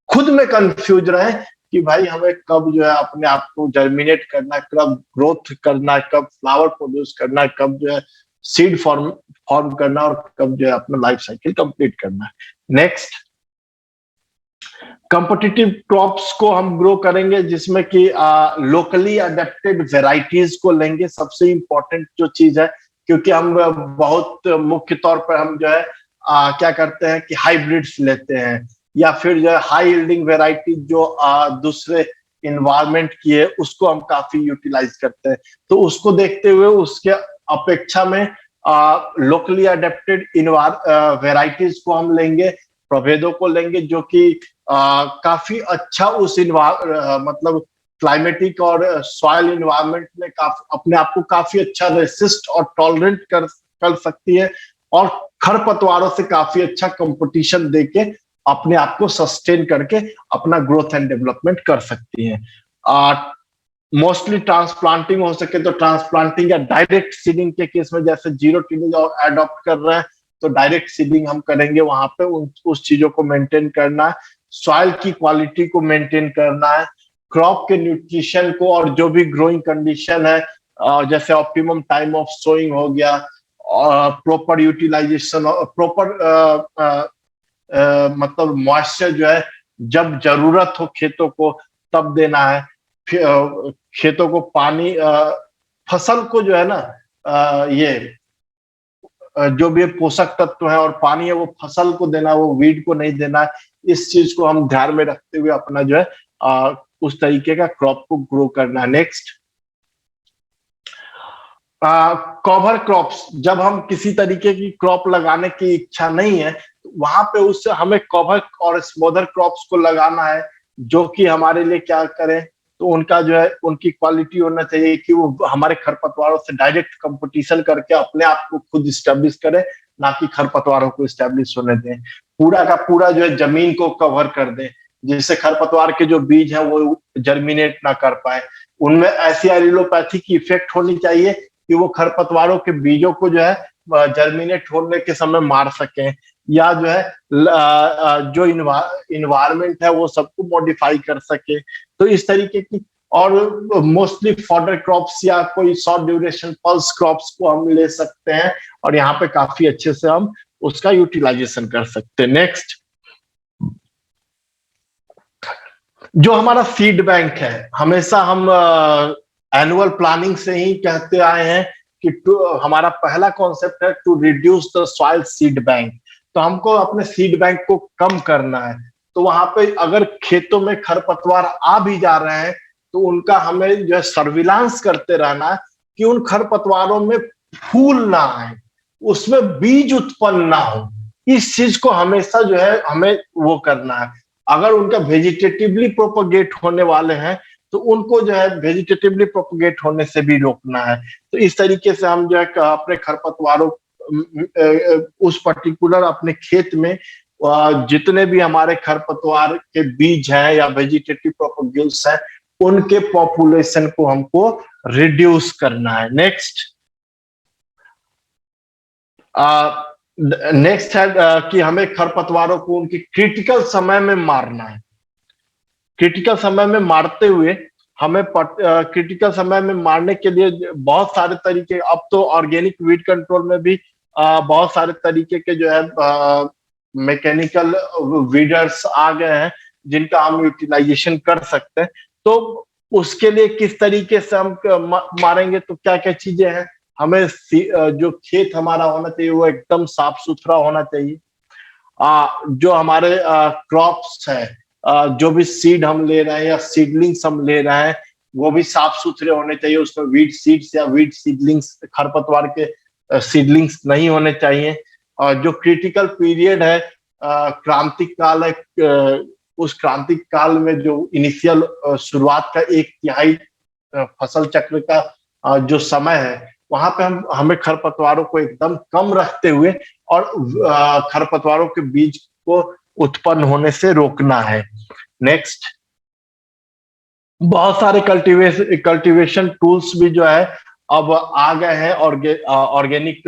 खुद में कंफ्यूज रहे कि भाई हमें कब जो है अपने आप को जर्मिनेट करना है, कब ग्रोथ करना है, कब फ्लावर प्रोड्यूस करना है, कब जो है सीड फॉर्म करना और कब जो है अपना लाइफ साइकिल कंप्लीट करना है। नेक्स्ट, कॉम्पिटिटिव क्रॉप्स को हम ग्रो करेंगे जिसमें कि लोकली अडेप्टेड वेराइटीज को लेंगे, सबसे इंपॉर्टेंट जो चीज है, क्योंकि हम बहुत मुख्य तौर पर हम जो है क्या करते हैं कि हाइब्रिड्स लेते हैं या फिर जो है हाई यील्डिंग वेराइटी जो दूसरे इन्वायरमेंट की है उसको हम काफी यूटिलाइज करते हैं। तो उसको देखते हुए उसके अपेक्षा में लोकली अडेप्टेड वेराइटीज को हम लेंगे, प्रभेदों को लेंगे जो कि काफी अच्छा उस मतलब क्लाइमेटिक और सॉइल इन्वायरमेंट में काफी अपने आप को काफी अच्छा रेसिस्ट और टॉलरेंट कर सकती है और खरपतवारों से काफी अच्छा कंपटीशन देके अपने आप को सस्टेन करके अपना ग्रोथ एंड डेवलपमेंट कर सकती है। मोस्टली ट्रांसप्लांटिंग हो सके तो ट्रांसप्लांटिंग या डायरेक्ट सीडिंग के केस में, जैसे जीरो टिलेज और एडॉप्ट कर रहे हैं तो डायरेक्ट सीडिंग हम करेंगे, वहां पे उस चीजों को मेंटेन करना है, सॉइल की क्वालिटी को मेंटेन करना है, क्रॉप के न्यूट्रिशन को और जो भी ग्रोइंग कंडीशन है जैसे ऑप्टिमम टाइम ऑफ सोइंग हो गया, प्रॉपर यूटिलाइजेशन, प्रॉपर मतलब मॉइस्चर जो है जब जरूरत हो खेतों को तब देना है, खेतों को पानी, फसल को जो है ना ये जो भी पोषक तत्व है और पानी है वो फसल को देना, वो वीड को नहीं देना है। इस चीज को हम ध्यान में रखते हुए अपना जो है उस तरीके का क्रॉप को ग्रो करना है। नेक्स्ट, कवर क्रॉप्स, जब हम किसी तरीके की क्रॉप लगाने की इच्छा नहीं है तो वहां पे उससे हमें कवर और स्मोदर क्रॉप्स को लगाना है जो कि हमारे लिए क्या करें तो उनका जो है उनकी क्वालिटी होना चाहिए कि वो हमारे खरपतवारों से डायरेक्ट कंपटीशन करके अपने आप को खुद इस्टेब्लिश करें, ना कि खरपतवारों को इस्टेब्लिश होने दें। पूरा का पूरा जो है जमीन को कवर कर दें जिससे खरपतवार के जो बीज हैं वो जर्मिनेट ना कर पाए। उनमें ऐसी एरिलोपैथी की इफेक्ट होनी चाहिए कि वो खरपतवारों के बीजों को जो है जर्मिनेट होने के समय मार सकें, या जो है जो इन्वायरमेंट है वो सबको मॉडिफाई कर सके। तो इस तरीके की, और मोस्टली फॉडर क्रॉप्स या कोई शॉर्ट ड्यूरेशन पल्स क्रॉप्स को हम ले सकते हैं और यहाँ पे काफी अच्छे से हम उसका यूटिलाइजेशन कर सकते हैं। नेक्स्ट, जो हमारा सीड बैंक है, हमेशा हम एनुअल प्लानिंग से ही कहते आए हैं कि हमारा पहला कॉन्सेप्ट है to reduce the soil seed bank. तो हमको अपने सीड बैंक को कम करना है। तो वहां पे अगर खेतों में खरपतवार आ भी जा रहे हैं तो उनका हमें जो है सर्विलांस करते रहना है कि उन खरपतवारों में फूल ना आए, उसमें बीज उत्पन्न ना हो। इस चीज को हमेशा जो है हमें वो करना है। अगर उनका वेजिटेटिवली प्रोपगेट होने वाले हैं तो उनको जो है वेजिटेटिवली प्रोपगेट होने से भी रोकना है। तो इस तरीके से हम जो है अपने खरपतवारों उस पर्टिकुलर अपने खेत में जितने भी हमारे खरपतवार के बीज हैं या वेजिटेटिव प्रोपगेल्स हैं उनके पॉपुलेशन को हमको रिड्यूस करना है। नेक्स्ट है कि हमें खरपतवारों को उनके क्रिटिकल समय में मारना है। क्रिटिकल समय में मारते हुए हमें क्रिटिकल समय में मारने के लिए बहुत सारे तरीके, अब तो ऑर्गेनिक वीड कंट्रोल में भी बहुत सारे तरीके के जो है मैकेनिकल वीडर्स आ गए हैं जिनका हम यूटिलाइजेशन कर सकते हैं। तो उसके लिए किस तरीके से हम मारेंगे, तो क्या क्या चीजें हैं, हमें जो खेत हमारा होना चाहिए वो एकदम साफ सुथरा होना चाहिए। जो हमारे क्रॉप्स है, जो भी सीड हम ले रहे हैं या सीडलिंग्स हम ले रहे हैं वो भी साफ सुथरे होने चाहिए। उसमें वीड सीड्स या वीड सीडलिंग्स, खरपतवार के सीडलिंग्स नहीं होने चाहिए। और जो क्रिटिकल पीरियड है, क्रांतिक काल है, उस क्रांतिक काल में जो इनिशियल शुरुआत का 1/3 फसल चक्र का जो समय है वहां पे हमें खरपतवारों को एकदम कम रखते हुए और खरपतवारों के बीज को उत्पन्न होने से रोकना है। नेक्स्ट, बहुत सारे कल्टीवेशन टूल्स भी जो है अब आ गए हैं ऑर्गेनिक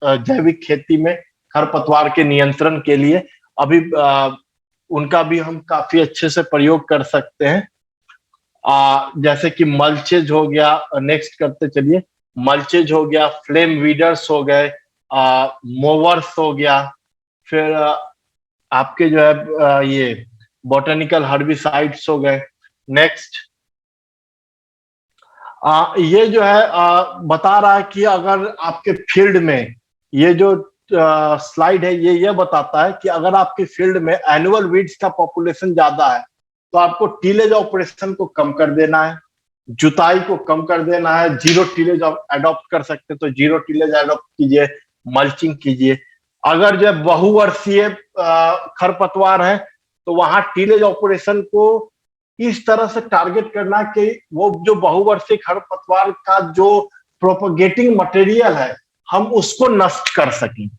जैविक खेती में खरपतवार के नियंत्रण के लिए। अभी उनका भी हम काफी अच्छे से प्रयोग कर सकते हैं। जैसे कि मल्चेज हो गया, नेक्स्ट करते चलिए, मल्चेज हो गया, फ्लेम वीडर्स हो गए, मोवर्स हो गया, फिर आपके जो है ये बोटेनिकल हर्बिसाइड्स हो गए। नेक्स्ट ये जो है बता रहा है कि अगर आपके फील्ड में, ये जो स्लाइड है ये बताता है कि अगर आपके फील्ड में एनुअल वीड्स का पॉपुलेशन ज्यादा है तो आपको टीलेज ऑपरेशन को कम कर देना है, जुताई को कम कर देना है, जीरो टीलेज अडॉप्ट कर सकते तो जीरो टीलेज अडॉप्ट कीजिए, मल्चिंग कीजिए। अगर जो बहुवर्षीय खरपतवार है तो वहां टीलेज ऑपरेशन को इस तरह से टारगेट करना कि वो जो बहुवर्षीय खरपतवार का जो प्रोपगेटिंग मटेरियल है हम उसको नष्ट कर सकें।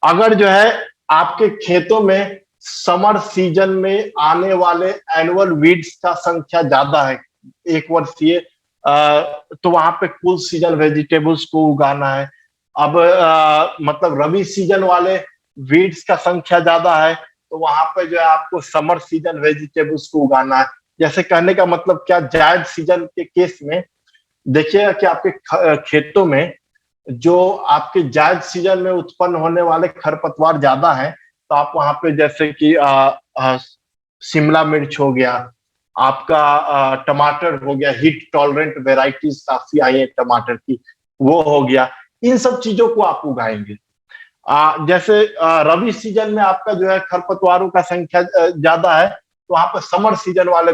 अगर जो है आपके खेतों में समर सीजन में आने वाले एनुअल वीड्स का संख्या ज्यादा है, एक वर्षीय, तो वहां पे कुल सीजन वेजिटेबल्स को उगाना है। अब मतलब रबी सीजन वाले वीड्स का संख्या ज्यादा है तो वहां पे जो है आपको समर सीजन वेजिटेबल्स को उगाना है। जैसे कहने का मतलब क्या, जायद सीजन के केस में देखिएगा कि आपके खेतों में जो आपके जायद सीजन में उत्पन्न होने वाले खरपतवार ज्यादा हैं तो आप वहां पे जैसे कि शिमला मिर्च हो गया, आपका टमाटर हो गया, हीट टॉलरेंट वेराइटीज काफी आई है टमाटर की, वो हो गया, इन सब चीजों को आप उगाएंगे। जैसे रबी सीजन में आपका जो है खरपतवारों का संख्या ज्यादा है तो वहां पर समर सीजन वाले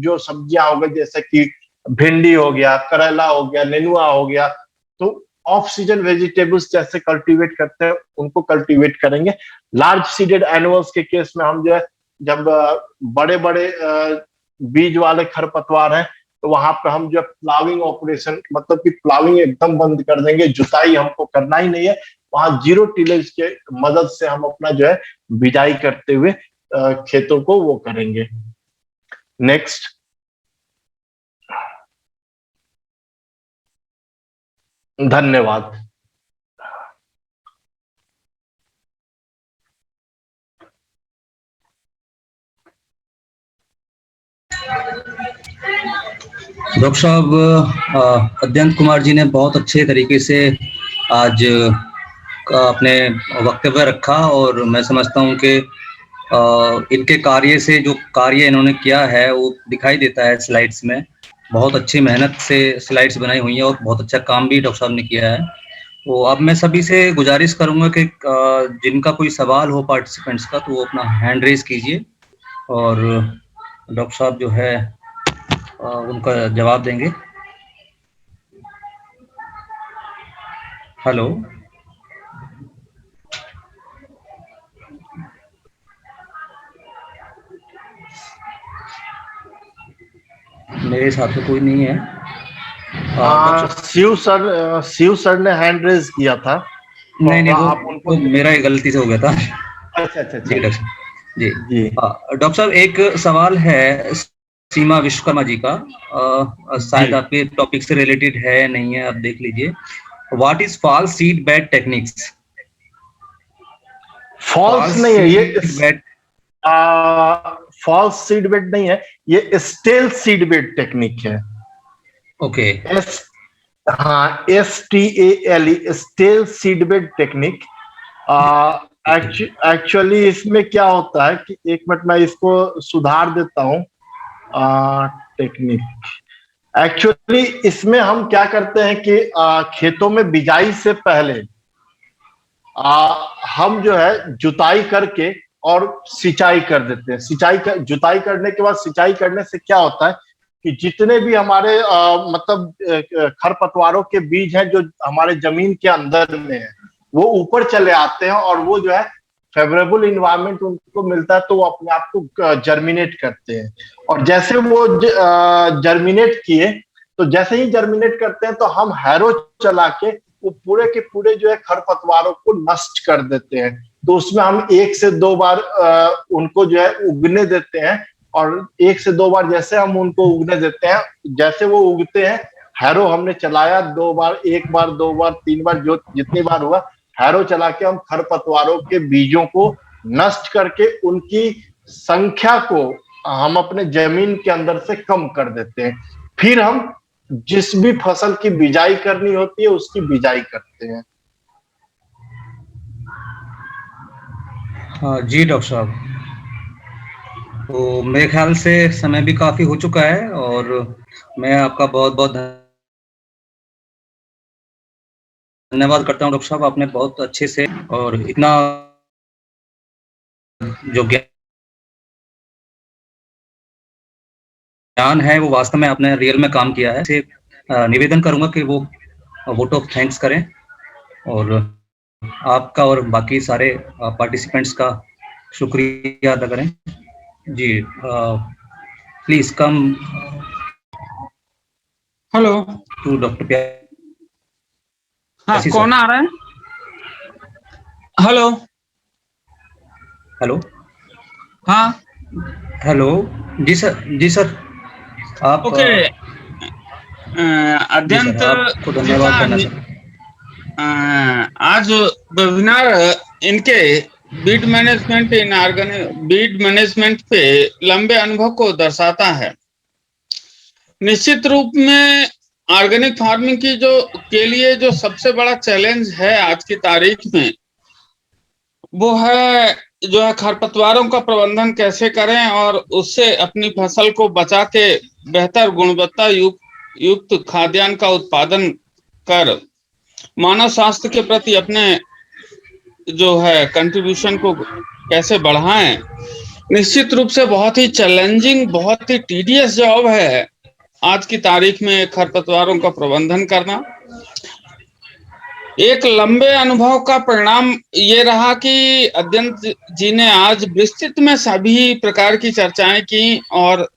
जो सब्जियां हो गई जैसे कि भिंडी हो गया, करेला हो गया, नेनुआ हो गया, तो ऑफ सीजन वेजिटेबल्स जैसे कल्टीवेट करते हैं उनको कल्टीवेट करेंगे। लार्ज सीडेड एनिमल्स के केस में हम जो है जब बड़े बड़े बीज वाले खरपतवार हैं तो वहां पे हम जो प्लाविंग ऑपरेशन, मतलब कि प्लाविंग एकदम बंद कर देंगे, जुताई हमको करना ही नहीं है, वहां जीरो टिलेज के मदद से हम अपना जो है बिजाई करते हुए खेतों को वो करेंगे। नेक्स्ट, धन्यवाद। डॉक्टर साहब, अद्यंत कुमार जी ने बहुत अच्छे तरीके से आज अपने वक्तव्य रखा और मैं समझता हूं कि इनके कार्य से जो कार्य इन्होंने किया है वो दिखाई देता है स्लाइड्स में। बहुत अच्छी मेहनत से स्लाइड्स बनाई हुई हैं और बहुत अच्छा काम भी डॉक्टर साहब ने किया है। तो अब मैं सभी से गुजारिश करूंगा कि जिनका कोई सवाल हो पार्टिसिपेंट्स का तो वो अपना हैंड रेज कीजिए और डॉक्टर साहब जो है उनका जवाब देंगे। हेलो, मेरे साथ तो कोई नहीं है। शिव सर ने हैंड रेज किया था। नहीं, वो मेरा ही गलती से हो गया था। अच्छा जी डॉक्टर जी। डॉक्टर साहब, एक सवाल है सीमा विश्वकर्मा जी का, शायद आपके टॉपिक से रिलेटेड है नहीं है, आप देख लीजिए। What is false seed bed techniques? False नहीं है ये, फॉल्स सीड बेड नहीं है, ये स्टेल सीड बेड टेक्निक है। ओके, हाँ, STALE, stale seed bed technique. Actually इसमें क्या होता है कि एक मिनट मैं इसको सुधार देता हूँ। टेक्निक एक्चुअली इसमें हम क्या करते हैं कि खेतों में बिजाई से पहले हम जो है जुताई करके और सिंचाई कर देते हैं। जुताई करने के बाद सिंचाई करने से क्या होता है कि जितने भी हमारे मतलब खरपतवारों के बीज हैं जो हमारे जमीन के अंदर में है वो ऊपर चले आते हैं और वो जो है फेवरेबल इन्वायरमेंट उनको मिलता है तो वो अपने आप को जर्मिनेट करते हैं। और जैसे वो जर्मिनेट किए तो जैसे ही जर्मिनेट करते हैं तो हम हैरो चला के वो पूरे के पूरे जो है खरपतवारों को नष्ट कर देते हैं। तो उसमें हम 1 से 2 बार उनको जो है उगने देते हैं और 1 से 2 बार जैसे हम उनको उगने देते हैं, जैसे वो उगते हैं हैरो हमने चलाया 2 बार, 1 बार, 2 बार, 3 बार, जो जितनी बार हुआ हैरो चला के हम खरपतवारों के बीजों को नष्ट करके उनकी संख्या को हम अपने जमीन के अंदर से कम कर देते हैं। फिर हम जिस भी फसल की बिजाई करनी होती है उसकी बिजाई करते हैं। हाँ जी डॉक्टर साहब, तो मेरे ख्याल से समय भी काफी हो चुका है और मैं आपका बहुत बहुत धन्यवाद करता हूँ डॉक्टर साहब। आपने बहुत अच्छे से और इतना जो ज्ञान है वो वास्तव में आपने रियल में काम किया है। से निवेदन करूंगा कि वो वोट ऑफ थैंक्स करें और आपका और बाकी सारे पार्टिसिपेंट्स का शुक्रिया अदा करें। जी please come hello to doctor हाँ, कौन आ रहा है? हेलो हेलो हाँ हेलो जी सर, जी सर आप ओके। जी सर, अत्यंत आपको धन्यवाद करना सर। आज वेबिनार इनके weed management in weed management पे लंबे अनुभव को दर्शाता है। निश्चित रूप में ऑर्गेनिक फार्मिंग की के लिए जो सबसे बड़ा चैलेंज है आज की तारीख में वो है जो है खरपतवारों का प्रबंधन कैसे करें और उससे अपनी फसल को बचा के बेहतर गुणवत्ता युक्त खाद्यान्न का उत्पादन कर मानव स्वास्थ्य के प्रति अपने जो है कंट्रीब्यूशन को कैसे बढ़ाएं। निश्चित रूप से बहुत ही चैलेंजिंग, बहुत ही टीडियस जॉब है आज की तारीख में खरपतवारों का प्रबंधन करना। एक लंबे अनुभव का परिणाम ये रहा कि अद्यंत जी ने आज विस्तृत में सभी प्रकार की चर्चाएं की और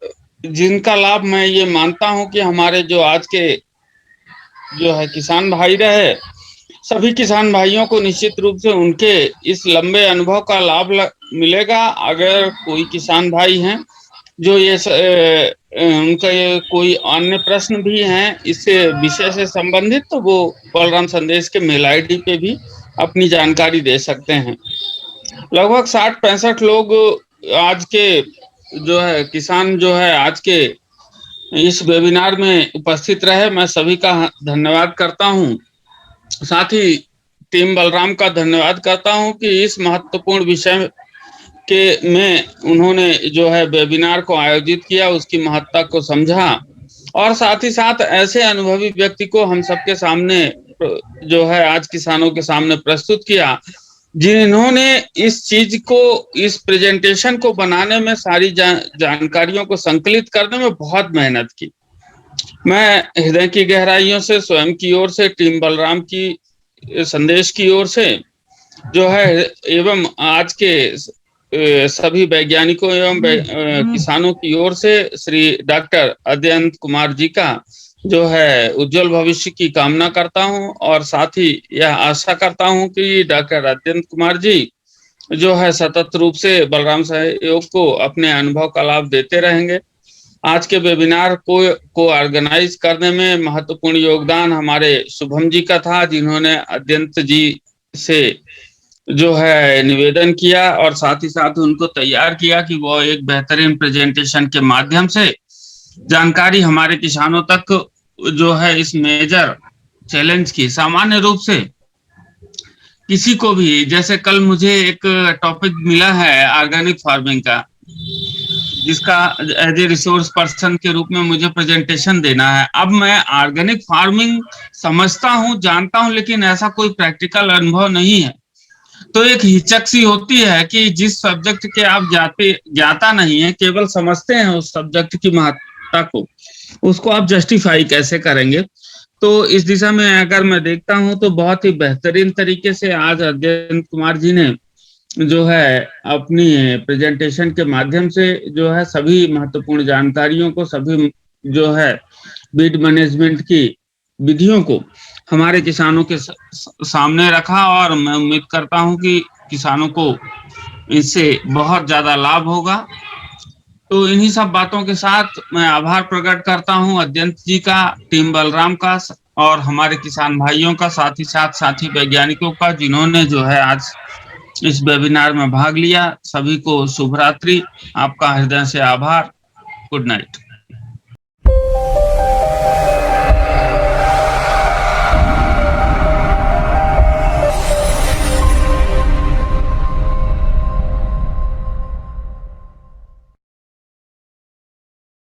जिनका लाभ मैं ये मानता हूं कि हमारे जो आज के जो है किसान भाई रहे, सभी किसान भाइयों को निश्चित रूप से उनके इस लंबे अनुभव का लाभ मिलेगा। अगर कोई किसान भाई हैं जो ये उनका ये कोई अन्य प्रश्न भी हैं इस विषय से संबंधित, तो वो बलराम संदेश के मेल आईडी पे भी अपनी जानकारी दे सकते हैं। लगभग 60-65 लोग आज के जो है किसान जो है आज के इस वेबिनार में उपस्थित रहे। मैं सभी का धन्यवाद करता हूं। साथ ही टीम बलराम का धन्यवाद करता हूं कि इस महत्वपूर्ण विषय में उन्होंने जो है वेबिनार को आयोजित किया, उसकी महत्ता को समझा और साथ ही साथ ऐसे अनुभवी व्यक्ति को हम सबके सामने जो है आज किसानों के सामने प्रस्तुत किया जिन्होंने इस चीज को, इस प्रेजेंटेशन को बनाने में, सारी जानकारियों को संकलित करने में बहुत मेहनत की। मैं हृदय की गहराइयों से, स्वयं की ओर से, टीम बलराम की संदेश की ओर से जो है एवं आज के सभी वैज्ञानिकों एवं किसानों की ओर से श्री डॉक्टर अद्यंत कुमार जी का जो है उज्जवल भविष्य की कामना करता हूं और साथ ही यह आशा करता हूं कि डॉक्टर अद्यंत कुमार जी जो है सतत रूप से बलराम सहयोग को अपने अनुभव का लाभ देते रहेंगे। आज के वेबिनार को ऑर्गेनाइज करने में महत्वपूर्ण योगदान हमारे शुभम जी का था, जिन्होंने अद्यंत जी से जो है निवेदन किया और साथ ही साथ उनको तैयार किया कि वो एक बेहतरीन प्रेजेंटेशन के माध्यम से जानकारी हमारे किसानों तक जो है इस मेजर चैलेंज की सामान्य रूप से किसी को भी, जैसे कल मुझे एक टॉपिक मिला है ऑर्गेनिक फार्मिंग का, जिसका एज ए रिसोर्स पर्सन के रूप में मुझे प्रेजेंटेशन देना है। अब मैं ऑर्गेनिक फार्मिंग समझता हूँ, जानता हूँ, लेकिन ऐसा कोई प्रैक्टिकल अनुभव नहीं है, तो एक हिचक सी होती है कि जिस सब्जेक्ट के आप ज्ञाता नहीं है, केवल समझते हैं उस सब्जेक्ट की महत्ता को, उसको आप जस्टिफाई कैसे करेंगे। तो इस दिशा में अगर मैं देखता हूं तो बहुत ही बेहतरीन तरीके से आज अद्यंत कुमार जी ने जो है अपनी प्रेजेंटेशन के माध्यम से जो है सभी महत्वपूर्ण जानकारियों को, सभी जो है बीड मैनेजमेंट की विधियों को हमारे किसानों के सामने रखा और मैं उम्मीद करता हूं कि किसानों को इससे बहुत ज्यादा लाभ होगा। तो इन्हीं सब बातों के साथ मैं आभार प्रकट करता हूं अद्यंत जी का, टीम बलराम का और हमारे किसान भाइयों का, साथ ही साथ साथी वैज्ञानिकों का, जिन्होंने जो है आज इस वेबिनार में भाग लिया। सभी को शुभ रात्रि, आपका हृदय से आभार। Good night.